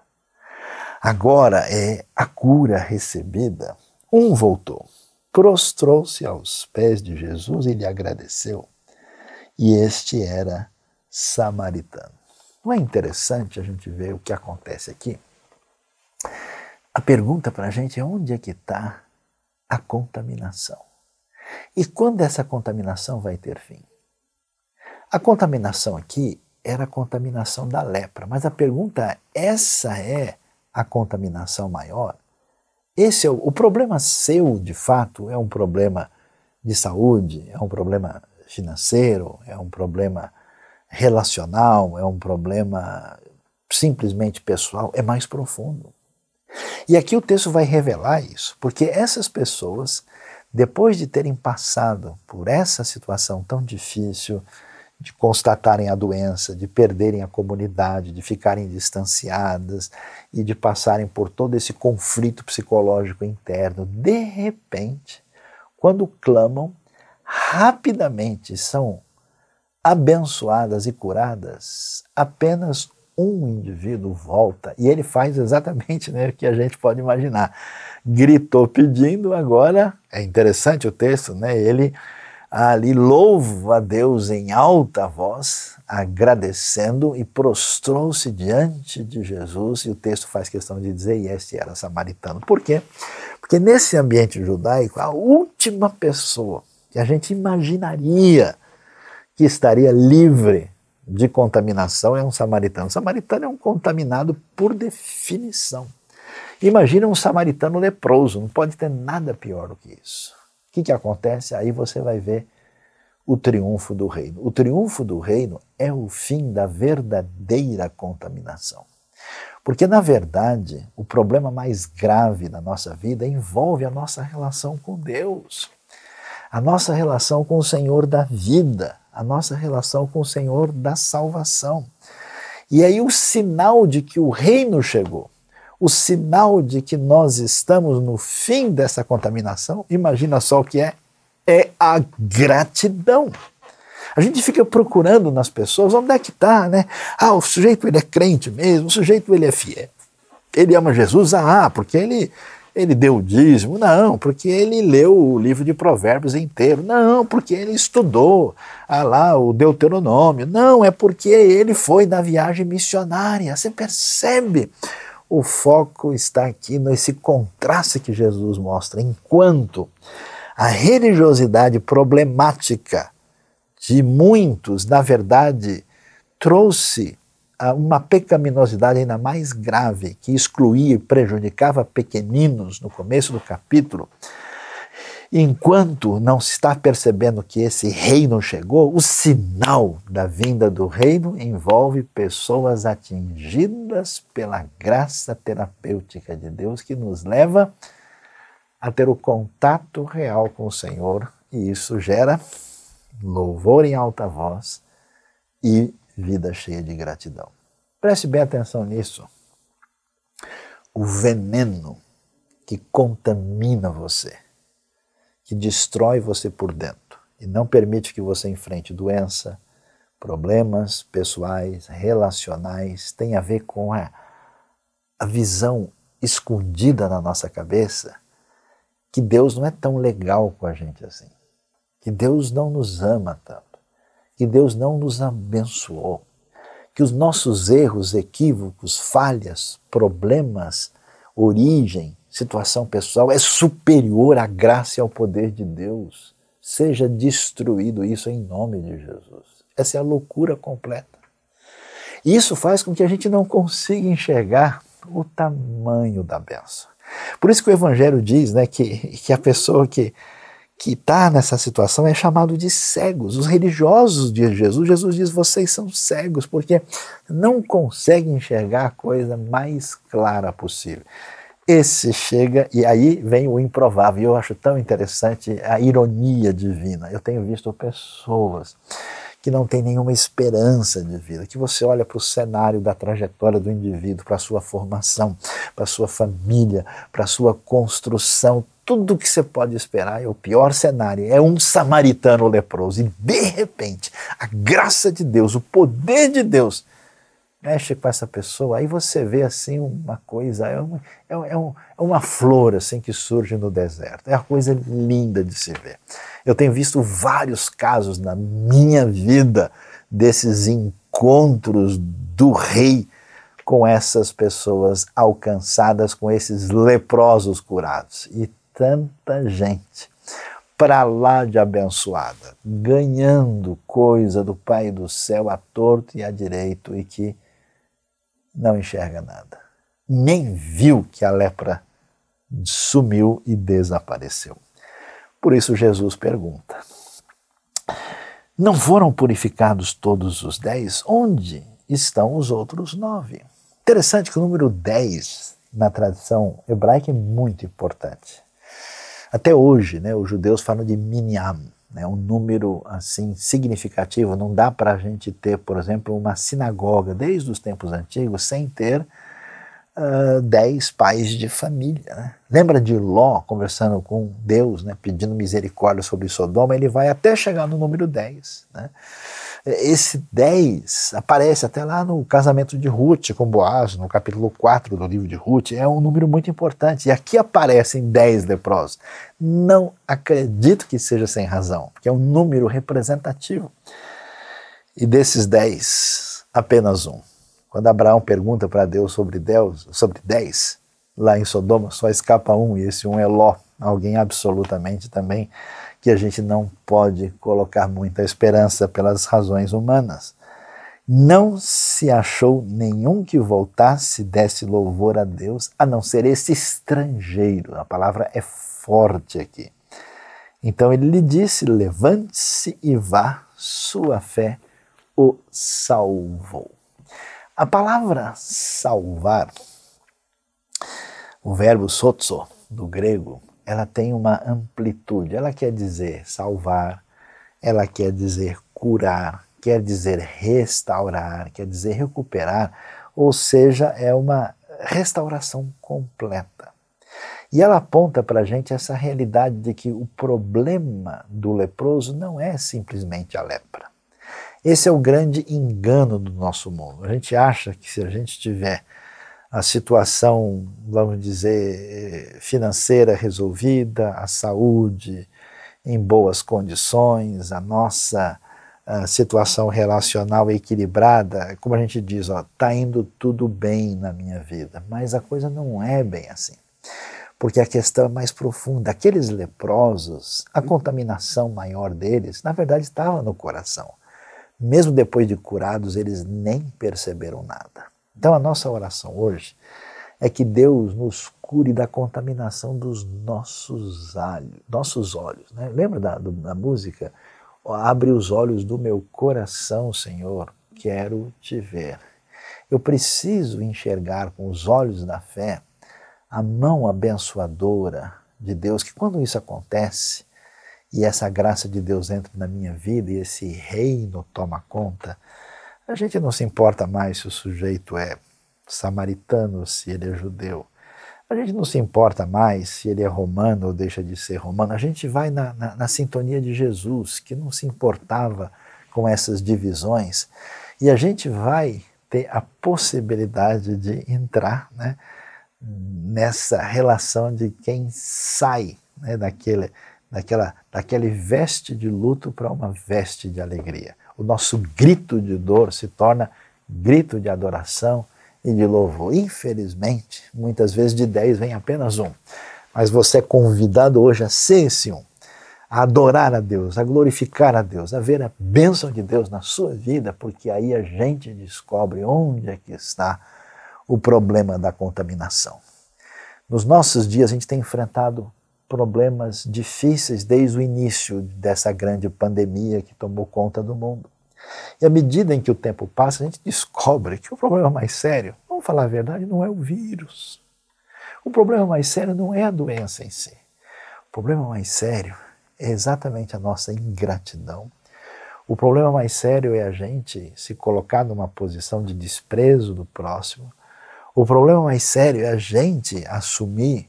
S1: Agora é a cura recebida. Um voltou, prostrou-se aos pés de Jesus e lhe agradeceu. E este era samaritano. Não é interessante a gente ver o que acontece aqui? A pergunta para a gente é onde é que está a contaminação? E quando essa contaminação vai ter fim? A contaminação aqui era a contaminação da lepra, mas a pergunta é, essa é a contaminação maior? Esse é o problema seu, de fato, é um problema de saúde, é um problema financeiro, é um problema relacional, é um problema simplesmente pessoal, é mais profundo. E aqui o texto vai revelar isso, porque essas pessoas, depois de terem passado por essa situação tão difícil, de constatarem a doença, de perderem a comunidade, de ficarem distanciadas e de passarem por todo esse conflito psicológico interno, de repente, quando clamam, rapidamente são abençoadas e curadas. Apenas um indivíduo volta e ele faz exatamente o que a gente pode imaginar. Gritou pedindo, agora, é interessante o texto, ele ali louva a Deus em alta voz, agradecendo e prostrou-se diante de Jesus, e o texto faz questão de dizer, e este era samaritano. Por quê? Porque nesse ambiente judaico, a última pessoa que a gente imaginaria que estaria livre de contaminação é um samaritano. O samaritano é um contaminado por definição. Imagina um samaritano leproso, não pode ter nada pior do que isso. O que acontece? Aí você vai ver o triunfo do reino. O triunfo do reino é o fim da verdadeira contaminação. Porque, na verdade, o problema mais grave da nossa vida envolve a nossa relação com Deus, a nossa relação com o Senhor da vida, a nossa relação com o Senhor da salvação. E aí o sinal de que o reino chegou, o sinal de que nós estamos no fim dessa contaminação, imagina só o que é a gratidão. A gente fica procurando nas pessoas, onde é que está, o sujeito ele é crente mesmo, o sujeito ele é fiel, ele ama Jesus, porque ele deu o dízimo, não, porque ele leu o livro de Provérbios inteiro, não, porque ele estudou lá o Deuteronômio, não, é porque ele foi na viagem missionária. Você percebe? O foco está aqui nesse contraste que Jesus mostra. Enquanto a religiosidade problemática de muitos, na verdade, trouxe uma pecaminosidade ainda mais grave, que excluía e prejudicava pequeninos no começo do capítulo, enquanto não se está percebendo que esse reino chegou, o sinal da vinda do reino envolve pessoas atingidas pela graça terapêutica de Deus, que nos leva a ter o contato real com o Senhor, e isso gera louvor em alta voz e vida cheia de gratidão. Preste bem atenção nisso. O veneno que contamina você, que destrói você por dentro e não permite que você enfrente doença, problemas pessoais, relacionais, tem a ver com a visão escondida na nossa cabeça que Deus não é tão legal com a gente assim, que Deus não nos ama tanto, que Deus não nos abençoou, que os nossos erros, equívocos, falhas, problemas, origem, situação pessoal é superior à graça e ao poder de Deus. Seja destruído isso em nome de Jesus. Essa é a loucura completa. E isso faz com que a gente não consiga enxergar o tamanho da bênção. Por isso que o Evangelho diz, né, que a pessoa que está nessa situação é chamado de cegos. Os religiosos de Jesus diz, vocês são cegos, porque não conseguem enxergar a coisa mais clara possível. Esse chega, e aí vem o improvável. E eu acho tão interessante a ironia divina. Eu tenho visto pessoas que não têm nenhuma esperança de vida, que você olha para o cenário da trajetória do indivíduo, para a sua formação, para a sua família, para a sua construção, tudo que você pode esperar é o pior cenário, é um samaritano leproso. E de repente, a graça de Deus, o poder de Deus, mexe com essa pessoa, aí você vê assim uma coisa, é uma flor assim que surge no deserto, é uma coisa linda de se ver. Eu tenho visto vários casos na minha vida desses encontros do rei com essas pessoas alcançadas, com esses leprosos curados, e tanta gente para lá de abençoada, ganhando coisa do Pai do céu à torto e à direito, e que não enxerga nada, nem viu que a lepra sumiu e desapareceu. Por isso Jesus pergunta, não foram purificados todos os 10? Onde estão os outros 9? Interessante que o número 10 na tradição hebraica é muito importante. Até hoje, né, os judeus falam de minyan, né, um número assim significativo. Não dá para a gente ter, por exemplo, uma sinagoga desde os tempos antigos sem ter 10 pais de família. Né? Lembra de Ló conversando com Deus, né, pedindo misericórdia sobre Sodoma? Ele vai até chegar no número 10. Né? Esse 10 aparece até lá no casamento de Ruth com Boaz, no capítulo 4 do livro de Ruth. É um número muito importante. E aqui aparecem 10 leprosos. Não acredito que seja sem razão, porque é um número representativo. E desses 10, apenas um. Quando Abraão pergunta para Deus sobre 10, lá em Sodoma só escapa um, e esse um é Ló, alguém absolutamente também que a gente não pode colocar muita esperança pelas razões humanas. Não se achou nenhum que voltasse e desse louvor a Deus, a não ser esse estrangeiro. A palavra é forte aqui. Então ele lhe disse, levante-se e vá, sua fé o salvou. A palavra salvar, o verbo sozo, do grego, ela tem uma amplitude. Ela quer dizer salvar, ela quer dizer curar, quer dizer restaurar, quer dizer recuperar, ou seja, é uma restauração completa. E ela aponta para a gente essa realidade de que o problema do leproso não é simplesmente a lepra. Esse é o grande engano do nosso mundo. A gente acha que se a gente tiver a situação, vamos dizer, financeira resolvida, a saúde em boas condições, a nossa situação relacional equilibrada, como a gente diz, está indo tudo bem na minha vida, mas a coisa não é bem assim. Porque a questão é mais profunda. Aqueles leprosos, a contaminação maior deles, na verdade, estava no coração. Mesmo depois de curados, eles nem perceberam nada. Então a nossa oração hoje é que Deus nos cure da contaminação dos nossos olhos. Né? Lembra da música? Abre os olhos do meu coração, Senhor, quero te ver. Eu preciso enxergar com os olhos da fé a mão abençoadora de Deus, que quando isso acontece, e essa graça de Deus entra na minha vida e esse reino toma conta, a gente não se importa mais se o sujeito é samaritano ou se ele é judeu. A gente não se importa mais se ele é romano ou deixa de ser romano. A gente vai na sintonia de Jesus, que não se importava com essas divisões, e a gente vai ter a possibilidade de entrar, né, nessa relação de quem sai, né, daquele veste de luto para uma veste de alegria. O nosso grito de dor se torna grito de adoração e de louvor. Infelizmente, muitas vezes de 10 vem apenas um. Mas você é convidado hoje a ser esse um, a adorar a Deus, a glorificar a Deus, a ver a bênção de Deus na sua vida, porque aí a gente descobre onde é que está o problema da contaminação. Nos nossos dias a gente tem enfrentado problemas difíceis desde o início dessa grande pandemia que tomou conta do mundo. E à medida em que o tempo passa, a gente descobre que o problema mais sério, vamos falar a verdade, não é o vírus. O problema mais sério não é a doença em si. O problema mais sério é exatamente a nossa ingratidão. O problema mais sério é a gente se colocar numa posição de desprezo do próximo. O problema mais sério é a gente assumir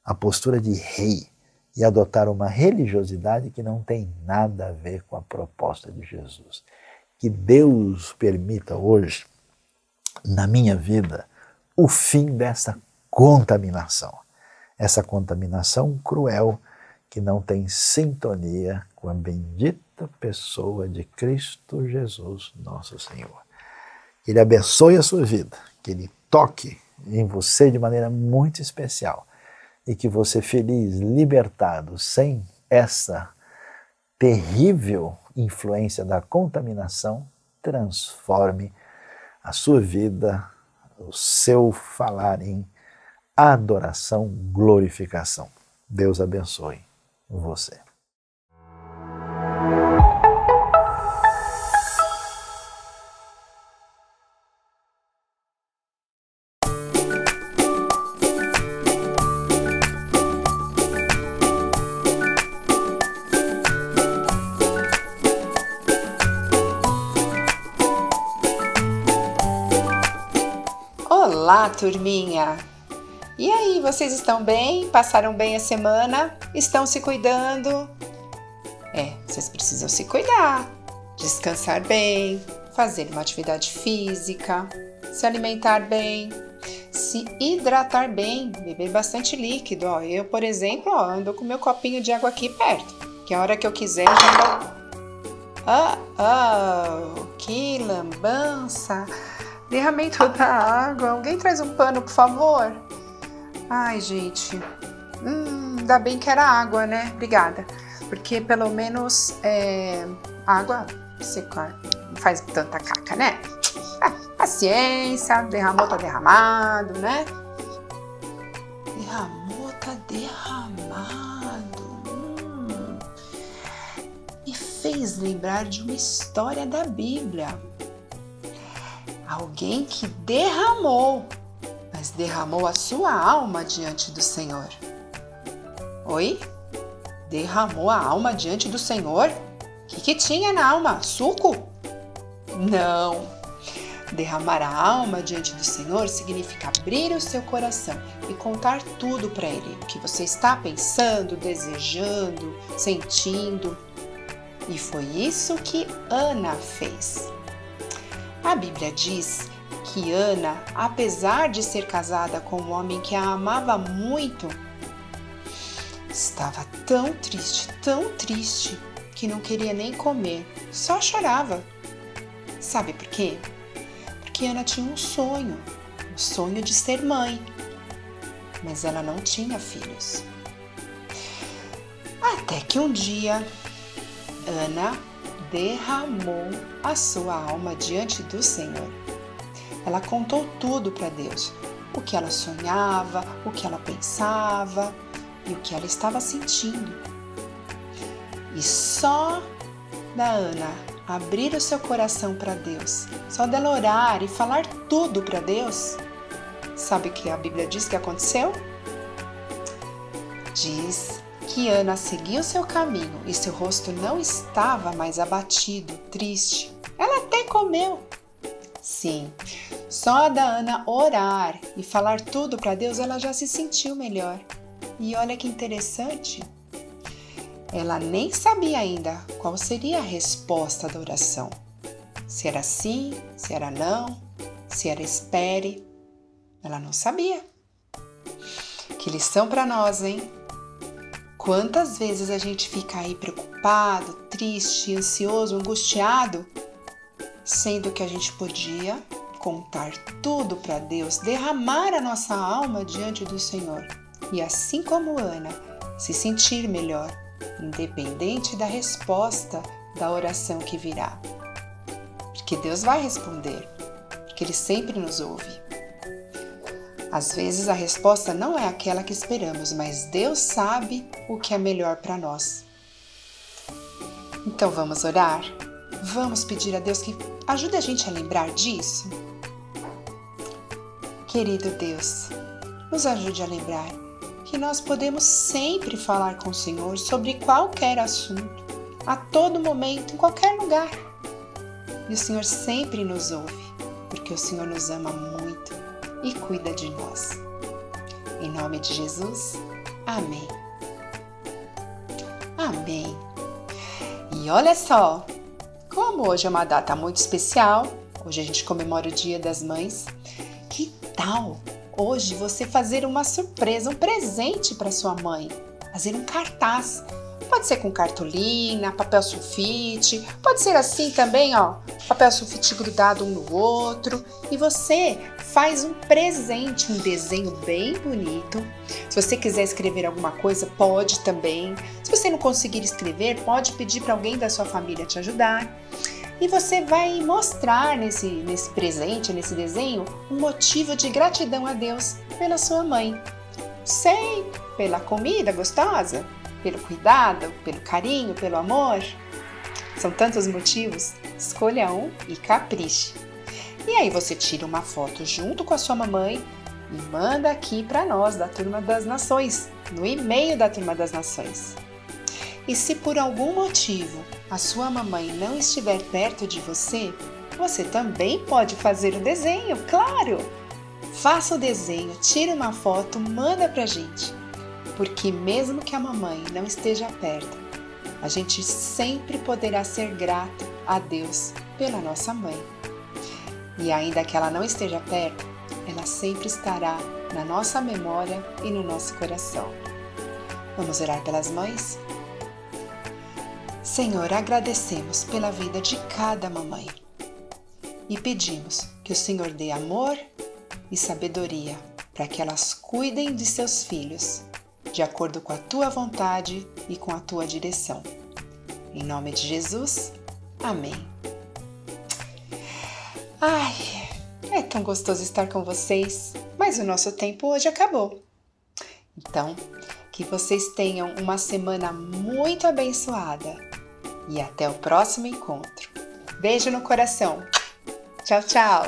S1: a postura de rei e adotar uma religiosidade que não tem nada a ver com a proposta de Jesus. Que Deus permita hoje, na minha vida, o fim dessa contaminação. Essa contaminação cruel que não tem sintonia com a bendita pessoa de Cristo Jesus, nosso Senhor. Que Ele abençoe a sua vida, que Ele toque em você de maneira muito especial e que você feliz, libertado, sem essa terrível influência da contaminação, transforme a sua vida, o seu falar em adoração, glorificação. Deus abençoe você.
S6: Olá, turminha! E aí, vocês estão bem? Passaram bem a semana? Estão se cuidando? Vocês precisam se cuidar, descansar bem, fazer uma atividade física, se alimentar bem, se hidratar bem, beber bastante líquido. Eu, por exemplo, ando com meu copinho de água aqui perto, que a hora que eu quiser já vou... que lambança! Derramei toda a água. Alguém traz um pano, por favor? Ai, gente. Ainda bem que era água, né? Obrigada. Porque pelo menos água não faz tanta caca, né? Paciência. Derramou, tá derramado, né? Derramou, tá derramado. Me fez lembrar de uma história da Bíblia. Alguém que derramou, mas derramou a sua alma diante do Senhor. Oi? Derramou a alma diante do Senhor? O que tinha na alma? Suco? Não. Derramar a alma diante do Senhor significa abrir o seu coração e contar tudo para Ele. O que você está pensando, desejando, sentindo. E foi isso que Ana fez. A Bíblia diz que Ana, apesar de ser casada com um homem que a amava muito, estava tão triste, que não queria nem comer, só chorava. Sabe por quê? Porque Ana tinha um sonho de ser mãe, mas ela não tinha filhos. Até que um dia, Ana, derramou a sua alma diante do Senhor. Ela contou tudo para Deus, o que ela sonhava, o que ela pensava e o que ela estava sentindo. E só da Ana abrir o seu coração para Deus, só dela orar e falar tudo para Deus, sabe o que a Bíblia diz que aconteceu? Diz que Ana seguiu seu caminho e seu rosto não estava mais abatido, triste. Ela até comeu. Sim, só da Ana orar e falar tudo para Deus, ela já se sentiu melhor. E olha que interessante, ela nem sabia ainda qual seria a resposta da oração. Se era sim, se era não, se era espere. Ela não sabia. Que lição para nós, hein? Quantas vezes a gente fica aí preocupado, triste, ansioso, angustiado, sendo que a gente podia contar tudo para Deus, derramar a nossa alma diante do Senhor e, assim como Ana, se sentir melhor, independente da resposta da oração que virá. Porque Deus vai responder, porque Ele sempre nos ouve. Às vezes a resposta não é aquela que esperamos, mas Deus sabe o que é melhor para nós. Então vamos orar? Vamos pedir a Deus que ajude a gente a lembrar disso? Querido Deus, nos ajude a lembrar que nós podemos sempre falar com o Senhor sobre qualquer assunto, a todo momento, em qualquer lugar. E o Senhor sempre nos ouve, porque o Senhor nos ama muito e cuida de nós. Em nome de Jesus, amém. Amém. E olha só, como hoje é uma data muito especial, hoje a gente comemora o Dia das Mães, que tal hoje você fazer uma surpresa, um presente para sua mãe? Fazer um cartaz. Pode ser com cartolina, papel sulfite, pode ser assim também, ó, papel sulfite grudado um no outro. E você faz um presente, um desenho bem bonito. Se você quiser escrever alguma coisa, pode também. Se você não conseguir escrever, pode pedir para alguém da sua família te ajudar. E você vai mostrar nesse presente, nesse desenho, um motivo de gratidão a Deus pela sua mãe. Sei, pela comida gostosa, pelo cuidado, pelo carinho, pelo amor. São tantos motivos. Escolha um e capriche. E aí você tira uma foto junto com a sua mamãe e manda aqui para nós da Turma das Nações, no e-mail da Turma das Nações. E se por algum motivo a sua mamãe não estiver perto de você, você também pode fazer o desenho, claro! Faça o desenho, tira uma foto, manda pra gente. Porque mesmo que a mamãe não esteja perto, a gente sempre poderá ser grato a Deus pela nossa mãe. E ainda que ela não esteja perto, ela sempre estará na nossa memória e no nosso coração. Vamos orar pelas mães? Senhor, agradecemos pela vida de cada mamãe e pedimos que o Senhor dê amor e sabedoria para que elas cuidem de seus filhos, de acordo com a Tua vontade e com a Tua direção. Em nome de Jesus, amém. Ai, é tão gostoso estar com vocês, mas o nosso tempo hoje acabou. Então, que vocês tenham uma semana muito abençoada e até o próximo encontro. Beijo no coração. Tchau, tchau.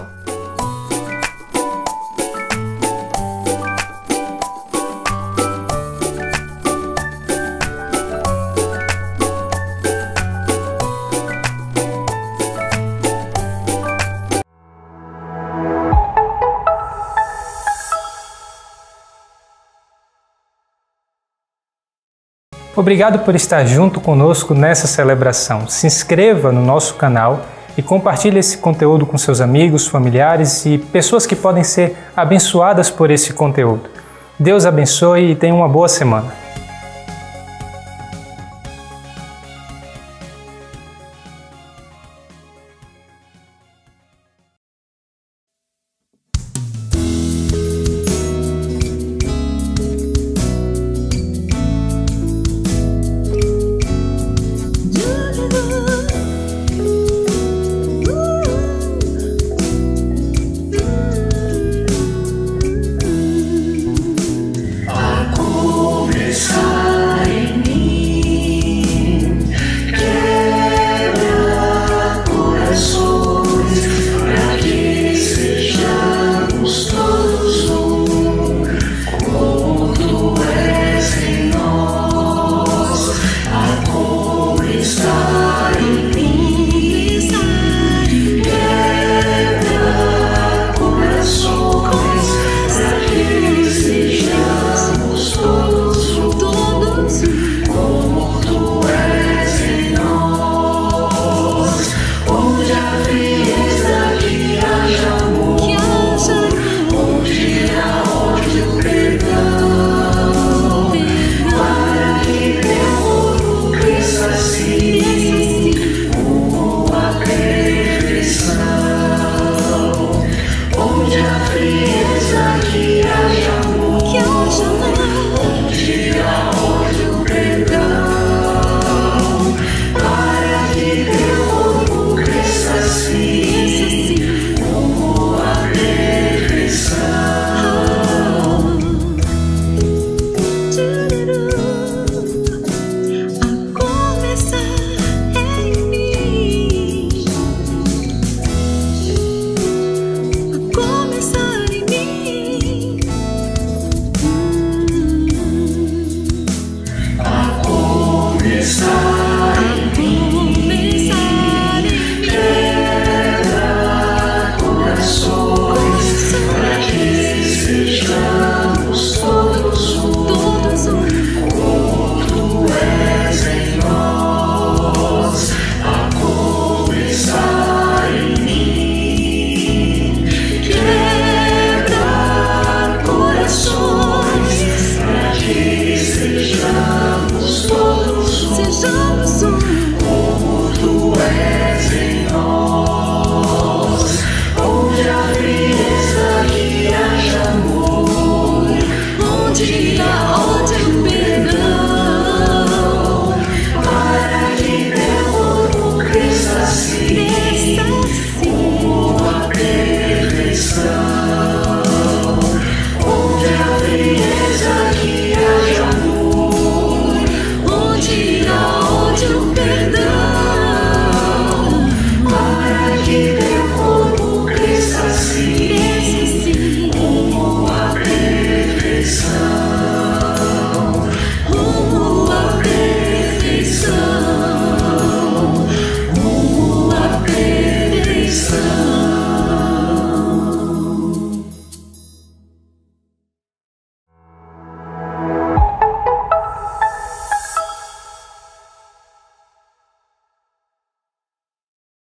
S7: Obrigado por estar junto conosco nessa celebração. Se inscreva no nosso canal e compartilhe esse conteúdo com seus amigos, familiares e pessoas que podem ser abençoadas por esse conteúdo. Deus abençoe e tenha uma boa semana.